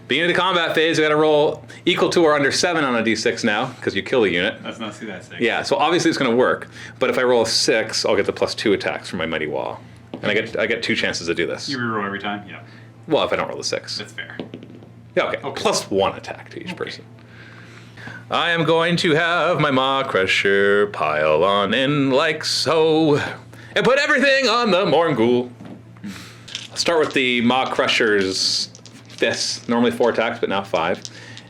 Beginning of the combat phase, we got to roll equal to or under 7 on a d6 now, because you kill the unit. Let's not see that 6. Yeah, so obviously it's going to work. But if I roll a 6, I'll get the +2 attacks from my Mighty Wall. And I get 2 chances to do this. You reroll every time? Yeah. Well, if I don't roll the 6. That's fair. Yeah, okay. +1 attack to each person. I am going to have my Maw Crusher pile on in like so. And put everything on the Morgul. I'll start with the Maw Crusher's fists. Normally 4 attacks, but now 5.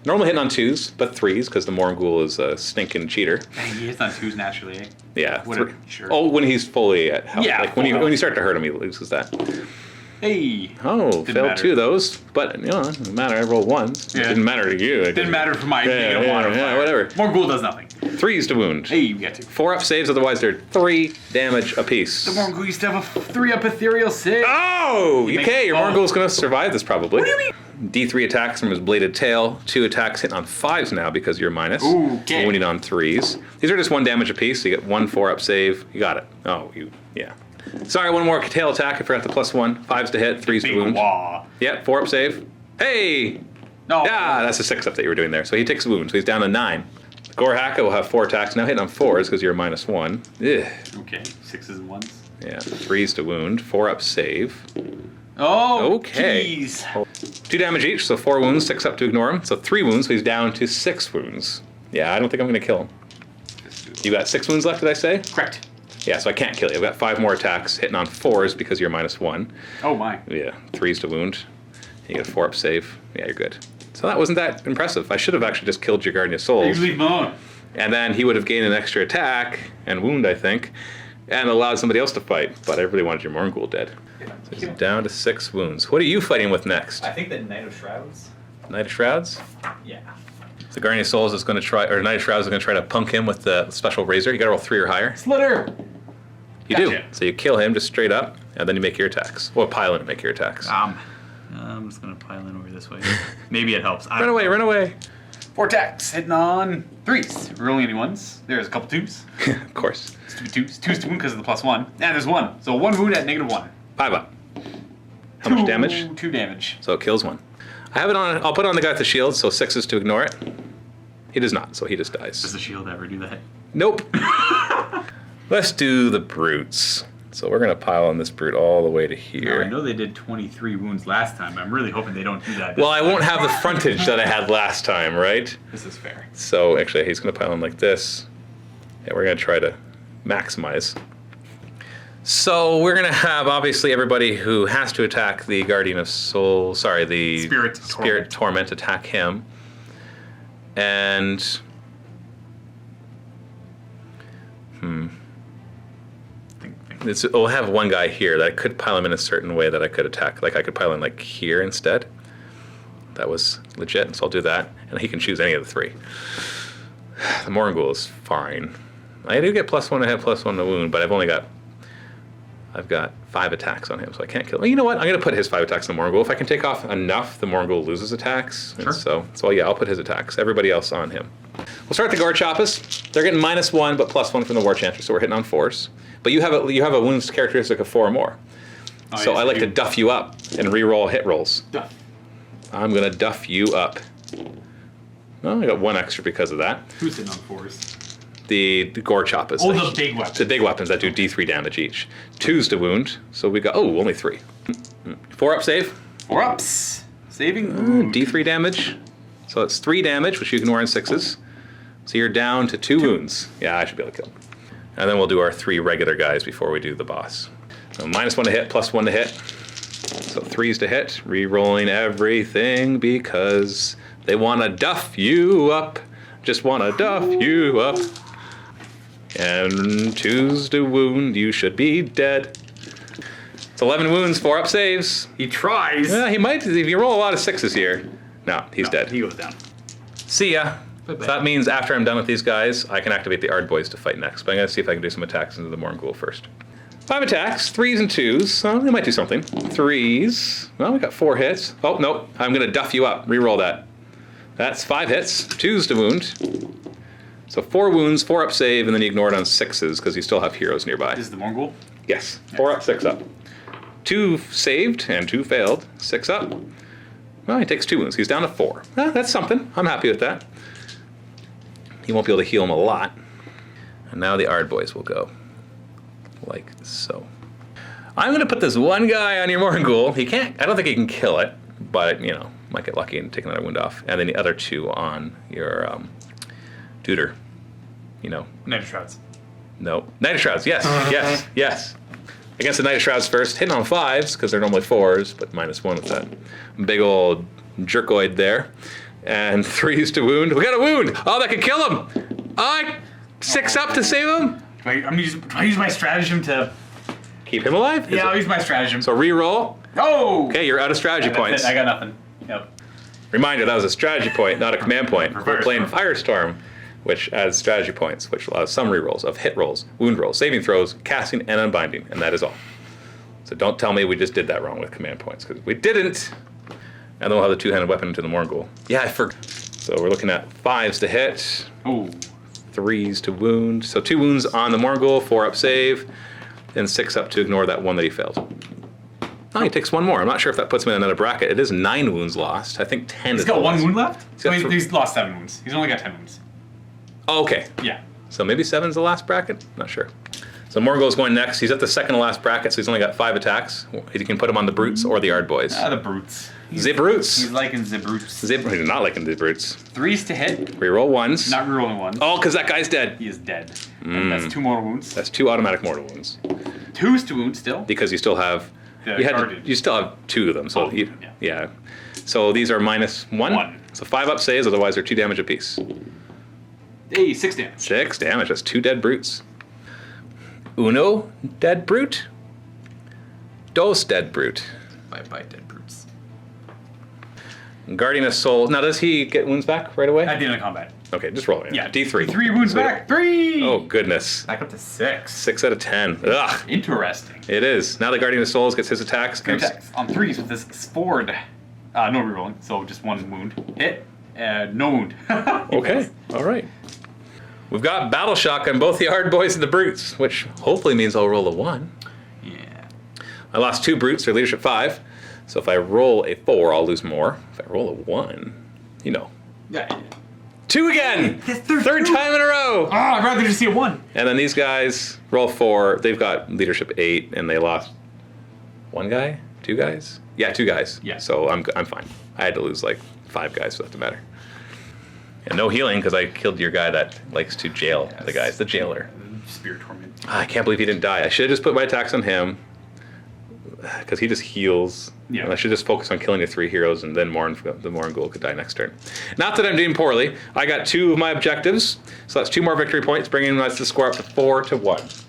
Normally hitting on 2s, but 3s, because the Morgul is a stinking cheater. Dang, he hits on 2s naturally, eh? Yeah. Whatever, sure. Oh, when he's fully at health. Yeah, Like when full you start to hurt him, he loses that. Hey. Oh, Didn't failed matter. 2 of those. But, you know, it doesn't matter. I rolled 1. Yeah. It didn't matter to you. Didn't matter for my Yeah, being a water yeah, fire. whatever. More ghoul does nothing. 3s to wound. Hey, you get to. 4-up saves, otherwise they're 3 damage apiece. The Morgul used to have a 3-up ethereal 6. Oh! He Okay, your makes- Morgul's gonna survive this probably. What do you mean? D3 attacks from his bladed tail. 2 attacks hitting on 5s now because you're minus. Ooh, okay. Wounding on 3s. These are just 1 damage apiece, so you get 1 4-up save. You got it. Oh, yeah. Sorry, 1 more tail attack. I forgot the +1. 5s to hit, 3s to Big wound. wah. Yeah, 4-up save. Hey! No. Yeah, that's a 6-up that you were doing there. So he takes wound, so he's down to 9. Gorhaka will have 4 attacks now, hitting on 4s because you're -1. Ugh. Okay, 6s and 1s. Yeah, 3s to wound, 4-up save. Oh, Okay. Geez. 2 damage each, so 4 wounds, 6 up to ignore him. So 3 wounds, so he's down to 6 wounds. Yeah, I don't think I'm going to kill him. You got 6 wounds left, did I say? Correct. Yeah, so I can't kill you. I've got 5 more attacks hitting on 4s because you're -1. Oh my. Yeah, 3s to wound. You get a 4-up save. Yeah, you're good. So that wasn't that impressive. I should have actually just killed your Guardian of Souls. You leave him alone. And then he would have gained an extra attack and wound, I think, and allowed somebody else to fight. But I really wanted your Morngul dead. So he's down to 6 wounds. What are you fighting with next? I think the Knight of Shrouds. Knight of Shrouds? Yeah. The Guardian of Souls is going to try, or Knight of Shrouds is going to try to punk him with the special razor. You got to roll 3 or higher. Slitter. You do. Gotcha. So you kill him just straight up, and then you make your attacks. Or pile in and make your attacks. I'm just gonna pile in over this way. Maybe it helps. Run away, run away. 4 attacks, hitting on 3s. Rolling any 1s. There's a couple 2s. Of course. Stupid 2s. 2s to wound because of the +1. And there's 1. So 1 wound at -1. 5 up. How much damage? 2 damage. So it kills 1. I have it on. I'll put it on the guy with the shield, so 6s to ignore it. He does not, so he just Does dies. the shield ever do that? Nope. Let's do the brutes. So we're gonna pile on this brute all the way to Now, here. I know they did 23 wounds last time. I'm really hoping they don't do that. Well, I won't have the frontage that I had last time, right? This is fair. So actually, he's gonna pile on like this. Yeah, we're gonna try to maximize. So we're gonna have obviously everybody who has to attack the Guardian of Soul. Sorry, the Spirit Torment attack him. And we'll have one guy here that I could pile him in a certain way that I could attack. Like I could pile him like here instead. That was legit, so I'll do that. And he can choose any of the 3. The Morngul is fine. I do get +1 to hit, +1 to wound, but I've got 5 attacks on him, so I can't kill him. Well, you know what? I'm gonna put his 5 attacks on the Morngul. If I can take off enough, the Morngul loses attacks. Sure. And so yeah, I'll put his attacks. Everybody else on him. We'll start the Gore Choppas. They're getting -1, but +1 from the War Chanter, so we're hitting on 4s. But you have a wounds characteristic of 4 or more. So yes, I like I to do. duff you up and re-roll hit rolls. Duff. I'm gonna duff you up. Well, I got 1 extra because of that. Who's hitting on 4s? The Gore Choppas. Oh, the big weapons. The big weapons that do D3 damage each. 2s to wound, so we got, only 3. 4-up save. 4 ups. Saving. D3 damage. So it's 3 damage, which you ignore in 6s. So you're down to 2 wounds. Yeah, I should be able to kill him. And then we'll do our 3 regular guys before we do the boss. So -1 to hit, +1 to hit. So 3s to hit, re-rolling everything because they want to duff you up. Just want to duff you up. And 2s to wound, you should be dead. It's 11 wounds, 4-up saves. He tries. Yeah, he might, if you roll a lot of 6s here. No, he's dead. He goes down. See ya. So that means after I'm done with these guys, I can activate the Ard Boys to fight next. But I'm going to see if I can do some attacks into the Morngul first. 5 attacks, 3s and 2s. So they might do something. 3s. Well, we got 4 hits. Oh, no. I'm going to duff you up. Reroll that. That's 5 hits, 2s to wound. So 4 wounds, 4-up save, and then you ignore it on 6s because you still have heroes nearby. This is the Morngul. Yes. 4-up, 6-up. 2 saved and 2 failed. 6-up. Well, he takes 2 wounds. He's down to 4. That's something. I'm happy with that. He won't be able to heal him a lot. And now the Ard Boys will go. Like so. I'm going to put this one guy on your Morngul. He can't, I don't think he can kill it, but, might get lucky and take another wound off. And then the other 2 on your Tutor. Knight of Shrouds. No. Knight of Shrouds, yes, yes. Against the Knight of Shrouds first, hitting on 5s, because they're normally 4s, but -1 with that big old jerkoid there. And 3s to wound. We got a wound! Oh, that could kill him! 6 up to save him? Do I use my stratagem to... Keep him alive? Yeah, I'll use my stratagem. So re-roll. Oh! Okay, you're out of strategy points. I got nothing. Yep. Reminder, that was a strategy point, not a command point. We're Reverse. playing Firestorm, which adds strategy points, which allows some rerolls of hit rolls, wound rolls, saving throws, casting, and unbinding, and that is all. So don't tell me we just did that wrong with command points, because we didn't. And then we'll have the 2-handed weapon into the Morngul. Yeah, I forgot. So we're looking at 5s to hit, Oh. 3s to wound. So 2 wounds on the Morngul, 4-up save, and 6 up to ignore that one that he failed. Oh, he takes 1 more. I'm not sure if that puts him in another bracket. It is 9 wounds lost. I think 10 He's is got the 1 lowest. wound left? So got he's lost 7 wounds. He's only got 10 wounds. Oh, okay. Yeah. So maybe 7's the last bracket? Not sure. So Morgul's going next. He's at the second to last bracket, so he's only got 5 attacks. You can put him on the Brutes or the Ardboys. The brutes. The Brutes. He's liking the brutes. He's not liking the Brutes. 3s to hit. Reroll 1s. Not rerolling 1s. Oh, because that guy's dead. He is dead. And that's 2 mortal wounds. That's 2 automatic mortal wounds. 2s to wound still. Because you still have... Guarded. You still have 2 of them. So yeah. yeah. So these are -1. 1. So 5 up saves, otherwise they're 2 damage apiece. Hey, 6 damage. 6 damage. That's 2 dead Brutes. Uno dead Brute. Dos dead Brute. Bye-bye, dead brutes. Guardian of Souls. Now, does he get wounds back right away? At the end of combat. Okay, just roll it. Yeah. D3. 3 wounds back. 3! Oh, goodness. Back up to 6. 6 out of 10. Ugh. Interesting. It is. Now the Guardian of Souls gets his attacks. 3 attacks. On 3s with this Spord. No rerolling, so just 1 wound. Hit. No wound. Okay. All right. We've got Battle Shock on both the Ardboys and the Brutes, which hopefully means I'll roll a 1. Yeah. I lost 2 Brutes, their leadership 5. So if I roll a 4, I'll lose more. If I roll a 1, you know. Yeah. 2 again! Third time in a row! Oh, I'd rather just see a 1. And then these guys roll 4. They've got leadership 8, and they lost 1 guy? 2 guys? Yeah, 2 guys. Yeah. So I'm fine. I had to lose like 5 guys for that to matter. And no healing because I killed your guy that likes to jail the guys, the jailer. Spirit Torment. I can't believe he didn't die. I should have just put my attacks on him because he just heals. Yeah. And I should just focus on killing the 3 heroes, and then the Morgul could die next turn. Not that I'm doing poorly. I got 2 of my objectives, so that's 2 more victory points, bringing the score up to 4-1.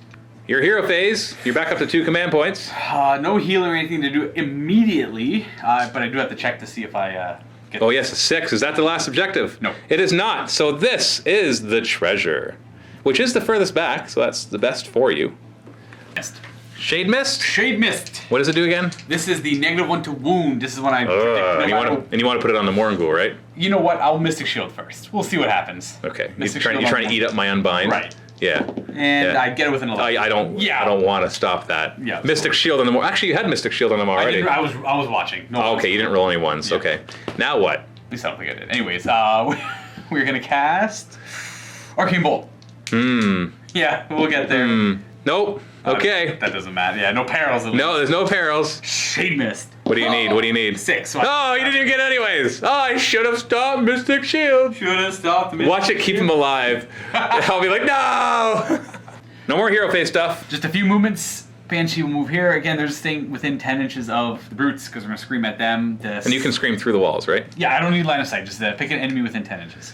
Your hero phase, you're back up to 2 command points. No healing or anything to do immediately, but I do have to check to see if I get... Oh yes, a 6. Is that the last objective? No. It is not. So this is the treasure, which is the furthest back, so that's the best for you. Mist. Shade Mist? Shade Mist. What does it do again? This is the -1 to wound. This is when I... And you want to put it on the Morgul, right? You know what? I'll Mystic Shield first. We'll see what happens. Okay. Mystic You're Shield trying to eat up my Unbind? Right. Yeah. And Yeah. I get it with an 11. I don't want to stop that. Yeah. Mystic Shield on them. Actually, you had Mystic Shield on them already. I was watching. No, Oh, okay, you didn't roll any 1s. Yeah. Okay. Now what? At least I don't think I did. Anyways, we're gonna cast Arcane Bolt. Yeah, we'll get there. Nope. Okay. That doesn't matter. Yeah, no perils. At least. No, there's no perils. Shade Mist. What do you need? What do you need? 6. So Oh, you didn't even get anyways. Oh, I should have stopped Mystic Shield. should have stopped. The Watch it keep him alive. I'll be like, no. No more hero phase stuff. Just a few movements. Banshee will move here. Again, they're just staying within 10 inches of the brutes because we're going to scream at them. And you can scream through the walls, right? Yeah, I don't need line of sight. Just pick an enemy within 10 inches.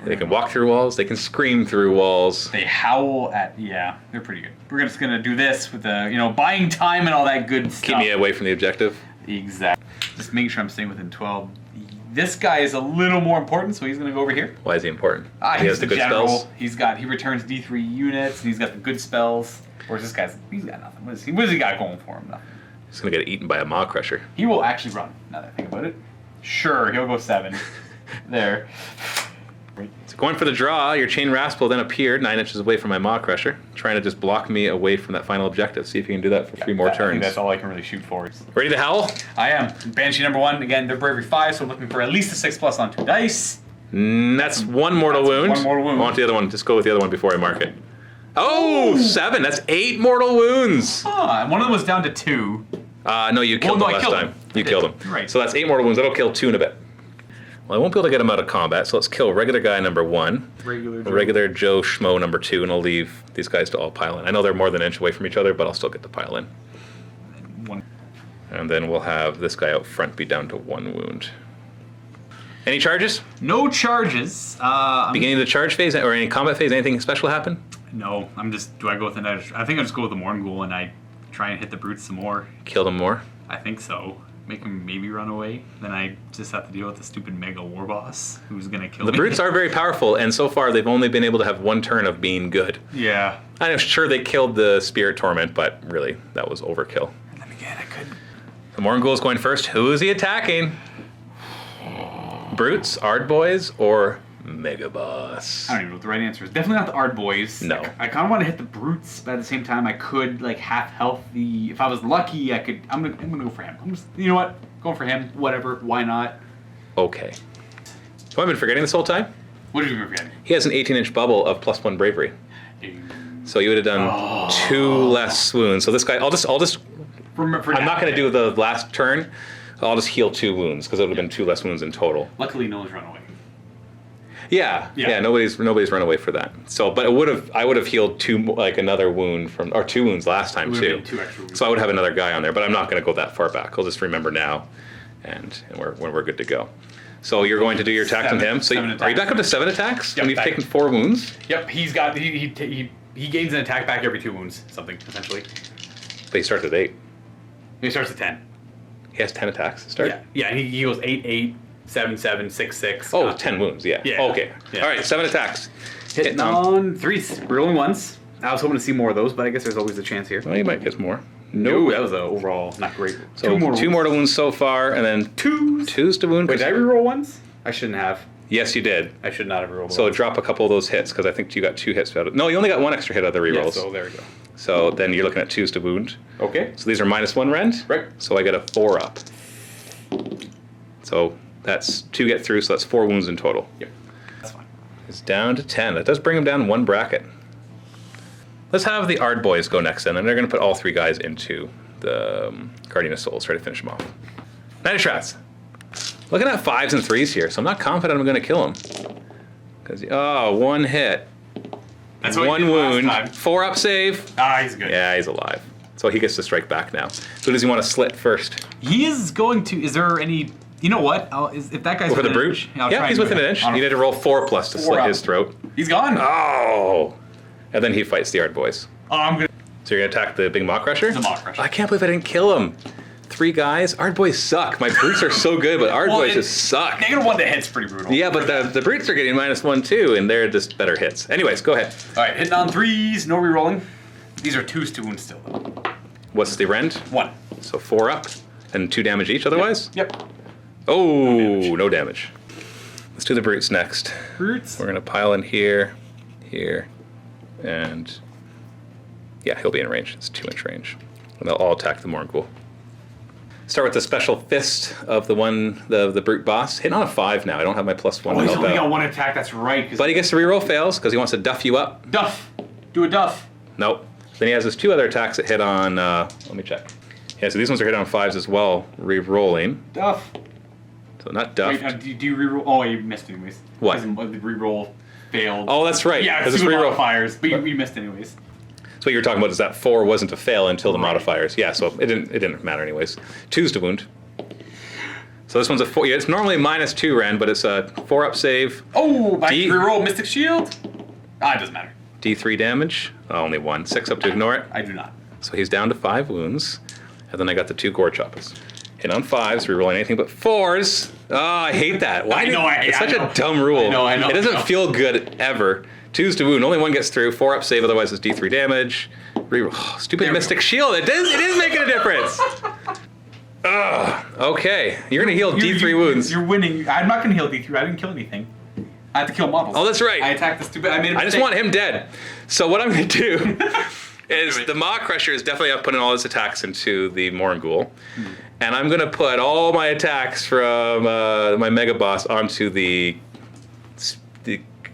They can walk through walls. They can scream through walls. They howl at... Yeah, they're pretty good. We're just going to do this with the, buying time and all that good stuff. Keep me away from the objective. Exactly. Just making sure I'm staying within 12. This guy is a little more important, so he's going to go over here. Why is he important? He has the good general. spells. He returns D3 units, and he's got the good spells. Whereas this guy's, he's got nothing. What does he got going for him? Nothing. He's gonna get eaten by a Maw Crusher. He will actually run, now that I think about it. Sure, he'll go 7. There. So going for the draw, your Chain Rasp will then appeared 9 inches away from my Maw Crusher, trying to just block me away from that final objective. See if you can do that for 3 more I think turns. that's all I can really shoot for. Ready to howl? I am. Banshee #1, again, they're bravery 5, so I'm looking for at least a 6+ on 2 dice. That's 1 mortal wound. 1 mortal wound. I want the other one. Just go with the other one before I mark it. Oh, 7. That's 8 mortal wounds. Ah, and one of them was down to 2. No, you killed no, him I last killed time. him. You I killed did. him. Right. So that's 8 mortal wounds. That'll kill 2 in a bit. Well, I won't be able to get him out of combat, so let's kill regular guy #1. Regular Joe Schmo #2, and I'll leave these guys to all pile in. I know they're more than an inch away from each other, but I'll still get to pile in. 1. And then we'll have this guy out front be down to 1 wound. Any charges? No charges. Beginning of the charge phase or any combat phase, anything special happen? No, do I go with the Night? I think I just go with the Morgul and I try and hit the brutes some more. Kill them more? I think so. Make him maybe run away. Then I just have to deal with the stupid Mega War Boss who's gonna kill me. The brutes are very powerful, and so far they've only been able to have 1 turn of being good. Yeah. I'm sure they killed the Spirit Torment, but really, that was overkill. And then again, I couldn't. The Morgul is going first. Who is he attacking? Brutes, Ardboys, or Mega Boss? I don't even know what the right answer is. Definitely not the Ardboys. No. I kind of want to hit the brutes, but at the same time, I could like half health the. If I was lucky, I could. I'm gonna go for him. You know what? Going for him. Whatever. Why not? Okay. So I've been forgetting this whole time? What did you forget? He has an 18-inch bubble of +1 bravery. So you would have done 2 less wounds. So this guy, I'll just. I'm not going to do the last turn. I'll just heal 2 wounds because it would have been 2 less wounds in total. Luckily, no one's run away. Yeah. Nobody's run away for that. So, but I would have healed 2, like another wound or 2 wounds last time too. 2 extra wounds. So I would have another guy on there, but I'm not going to go that far back. I'll just remember now, and we're good to go. So you're going to do your attack on him. So are you back up to 7 attacks? Yep, and you've taken 4 wounds. Yep, he's got he gains an attack back every 2 wounds, something essentially. But he starts at 8. He starts at 10. He has 10 attacks to start. Yeah, and he goes 8, 8, 7, 7, 6, 6. Oh, 10 wounds. Yeah. Okay. Yeah. All right. 7 attacks. Hitting on 3s, rolling 1s. I was hoping to see more of those, but I guess there's always a chance here. Well, you might get more. No, that was overall not great. So 2 more to wounds so far, and then 2s to wound. Wait, did I reroll 1s? I shouldn't have. Yes, you did. I should not have rerolled. So drop a couple of those hits because I think you got 2 hits out of. No, you only got 1 extra hit out of the rerolls. Yeah, so there we go. So then you're looking at 2s to wound. Okay. So these are -1 rend. Right. So I get a 4 up. So that's 2 get through. So that's 4 wounds in total. Yep. That's fine. It's down to 10. That does bring him down 1 bracket. Let's have the Ard boys go next then, and they're going to put all 3 guys into the Guardian of Souls, try to finish them off. Nighthaunt. Looking at 5s and 3s here, so I'm not confident I'm going to kill him. Because 1 hit, That's what 1 he did wound, last time. 4 up save. He's good. Yeah, he's alive. So he gets to strike back now. Who does he want to slit first? He is going to. Is there any? You know what? If that guy's Go for the within an brute? inch, I'll try Yeah, and he's do within it. an inch. On a- You need to roll 4 plus to 4 slit up. his throat. He's gone. Oh! And then he fights the Ard boys. I'm gonna. So you're going to attack the big Maw Crusher? The Maw Crusher. I can't believe I didn't kill him. 3 guys. Ard boys suck. My brutes are so good, but Ard boys just suck. -1 to hit's pretty brutal. Yeah, but the brutes are getting -1 too, and they're just better hits. Anyways, go ahead. All right, hitting on 3s, no rerolling. These are 2s to wound still though. What's the rend? 1. So 4 up, and 2 damage each otherwise? Yep. Oh, no damage. Let's do the brutes next. Brutes. We're gonna pile in here, and yeah, he'll be in range. It's 2-inch range. And they'll all attack the Morgul. Start with the special fist of the brute boss. Hitting on a 5 now. I don't have my +1 Oh, to he's help only got out. 1 attack. That's right. But he gets to reroll fails because he wants to duff you up. Duff. Do a duff. Nope. Then he has his 2 other attacks that hit on. Let me check. Yeah, so these ones are hit on 5s as well, re-rolling. Duff. So not duff. Wait, do you reroll? Oh, you missed anyways. What? The reroll failed. Oh, that's right. Yeah, Because it's it's reroll. modifiers, but you missed anyways. So what you were talking about is that 4 wasn't a fail until the Right. modifiers. Yeah, so it didn't matter anyways. 2's to wound. So this one's a 4. Yeah, it's normally -2 rend, but it's a 4 up save. Oh, my D- reroll Mystic Shield. It doesn't matter. D3 damage. Only 1. 6 up to ignore it. I do not. So he's down to 5 wounds. And then I got the 2 gore choppers. Hit on 5s, rerolling anything but 4s. Oh, I hate that. Why? It's such a dumb rule. I know. It doesn't feel good ever. 2's to wound. Only 1 gets through. 4 up save. Otherwise, it's D3 damage. Reroll. Oh, stupid There we Mystic Shield. It is making a difference. Ugh. Okay. You're gonna heal D3 wounds. You're winning. I'm not gonna heal D3. I didn't kill anything. I have to kill models. Oh, that's right. I attacked the stupid. I made a I just mistake. want him dead. So what I'm gonna do is the Maw Crusher is definitely putting all his attacks into the Morgul. And I'm gonna put all my attacks from my Mega Boss onto the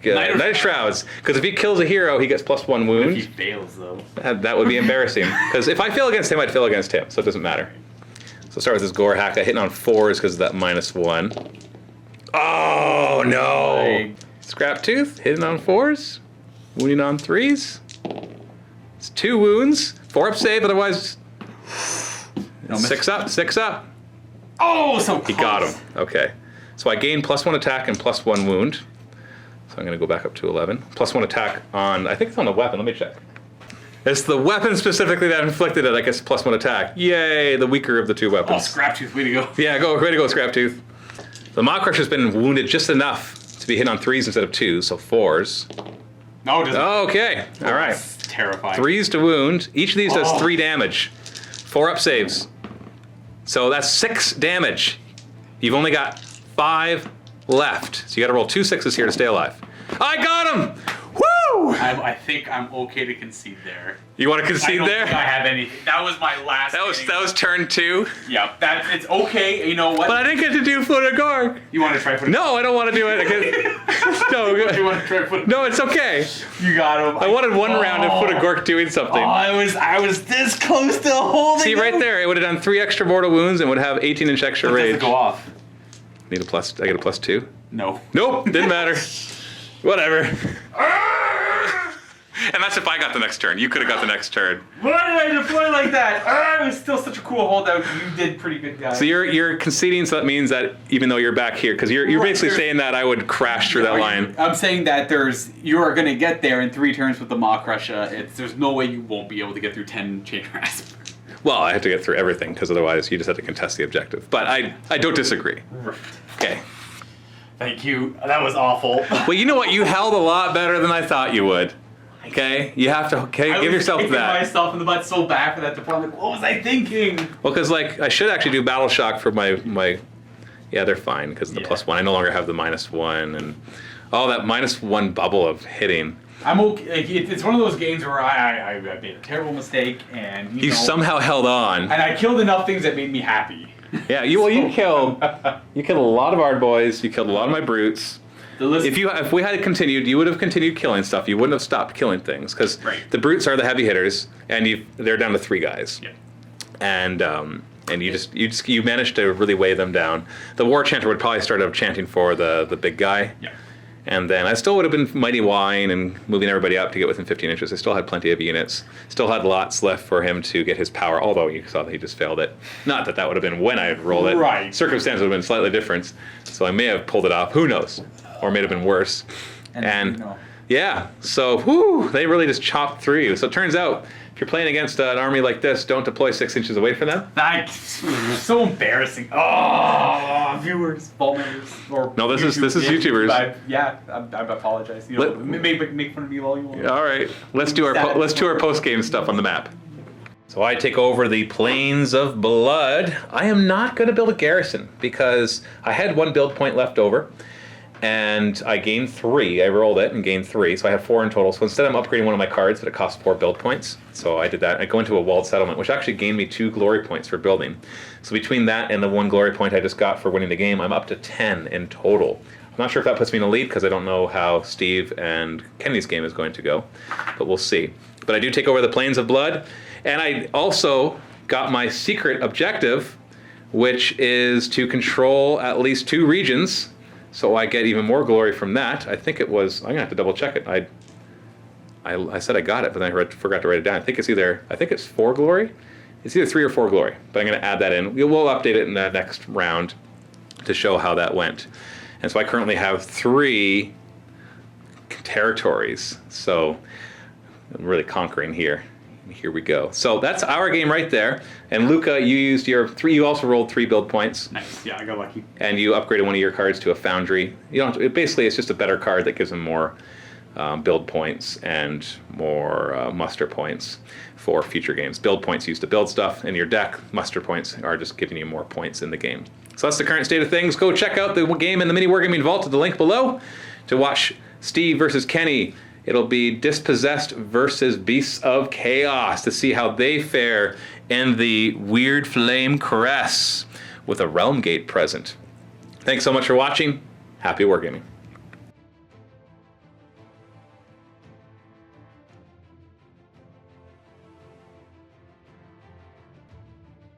Night Shrouds. Because if he kills a hero, he gets +1 If wound. he fails though. That would be embarrassing. Because if I fail against him, I'd fail against him. So it doesn't matter. So start with this Gore Haka, hitting on 4s because of that -1. Oh no! Scrap Tooth, hitting on 4s, wounding on 3s. It's 2 wounds, 4 up save, otherwise 6 up, 6 up. Oh, so close. He got him. Okay. So I gain +1 attack and +1 wound. So I'm going to go back up to 11. +1 attack on, I think it's on the weapon. Let me check. It's the weapon specifically that inflicted it. I guess +1 attack. Yay, the weaker of the 2 Oh, weapons. Scrap Tooth, way to go. Yeah, way to go, Scrap Tooth. The Maw Crusher's been wounded just enough to be hit on 3s instead of 2s, so 4s. No, it doesn't. Okay, all right. That's terrifying. 3s to wound. Each of these does Oh. 3 damage. 4 up saves. So that's 6 damage. You've only got 5 left. So you gotta roll 2 6s here to stay alive. I got him! Woo! Woo! I think I'm okay to concede there. You want to I concede don't there? think I have anything. That was my last. That was turn 2. Yeah, it's okay. You know what? But I didn't get to do Foot of Gork. You want to try for? No, I don't want to do it. No, You want to try for? no, it's okay. You got him. I wanted one round of Foot of Gork doing something. I was this close to holding. See right him. there, it would have done 3 extra mortal wounds and would have 18-inch extra Does rage. it go off? Need a plus. I get a +2. No. Nope, didn't matter. Whatever. And that's if I got the next turn. You could have got the next turn. Why did I deploy like that? It was still such a cool holdout. You did pretty good, guys. So you're conceding, so that means that even though you're back here, because you're Right, basically there's- saying that I would crash through that line. I'm saying that you are going to get there in 3 turns with the Maw Crusher. There's no way you won't be able to get through 10 Chain Rasp. Well, I have to get through everything, because otherwise you just have to contest the objective. But I don't disagree. Okay. Thank you. That was awful. Well, you know what? You held a lot better than I thought you would. Okay? You have to give yourself I was that. kicking myself in the butt so bad for that deployment. I'm like, what was I thinking? Well, because I should actually do Battle Shock for my. Yeah, they're fine because of the +1. I no longer have the -1 and that -1 bubble of hitting. I'm okay. It's one of those games where I made a terrible mistake and You somehow held on. and I killed enough things that made me happy. Yeah, you killed a lot of Ard boys. You killed a lot of my brutes. The list, If we had continued, you would have continued killing stuff. You wouldn't have stopped killing things because Right. the brutes are the heavy hitters, and they're down to 3 guys. Yeah. And you managed to really weigh them down. The war chanter would probably start out chanting for the big guy. Yeah. And then I still would have been mighty wine and moving everybody up to get within 15 inches. I still had plenty of units. Still had lots left for him to get his power, although you saw that he just failed it. Not that would have been when I had rolled it. Right. Circumstances would have been slightly different. So I may have pulled it off. Who knows? Or it may have been worse. And yeah, so they really just chopped through you. So it turns out, if you're playing against an army like this, don't deploy 6 inches away from them. That's so embarrassing. Oh, viewers, vault members, or No, this is YouTubers. I apologize. You know, make fun of me all you want. All right, let's do our post game stuff on the map. So I take over the Plains of Blood. I am not going to build a garrison because I had 1 build point left over. And I gained 3. I rolled it and gained 3, so I have 4 in total. So instead I'm upgrading one of my cards, but it costs 4 build points. So I did that. I go into a walled settlement, which actually gained me 2 glory points for building. So between that and the 1 glory point I just got for winning the game, I'm up to 10 in total. I'm not sure if that puts me in the lead because I don't know how Steve and Kenny's game is going to go, but we'll see. But I do take over the Plains of Blood, and I also got my secret objective, which is to control at least 2 regions. So I get even more glory from that. I think it was, I'm gonna have to double check it. I said I got it, but then I forgot to write it down. I think it's 4 glory. It's either 3 or 4 glory, but I'm gonna add that in. We'll update it in the next round to show how that went. And so I currently have 3 territories. So I'm really conquering here. Here we go. So that's our game right there. And Luka, you used your 3. You also rolled 3 build points. Nice. Yeah, I got lucky. And you upgraded one of your cards to a Foundry. You don't. Basically, it's just a better card that gives them more build points and more muster points for future games. Build points used to build stuff in your deck. Muster points are just giving you more points in the game. So that's the current state of things. Go check out the game in the MiniWarGaming Vault at the link below to watch Steve versus Kenny. It'll be Dispossessed versus Beasts of Chaos to see how they fare in the Weird Flame Caress with a Realm Gate present. Thanks so much for watching. Happy wargaming.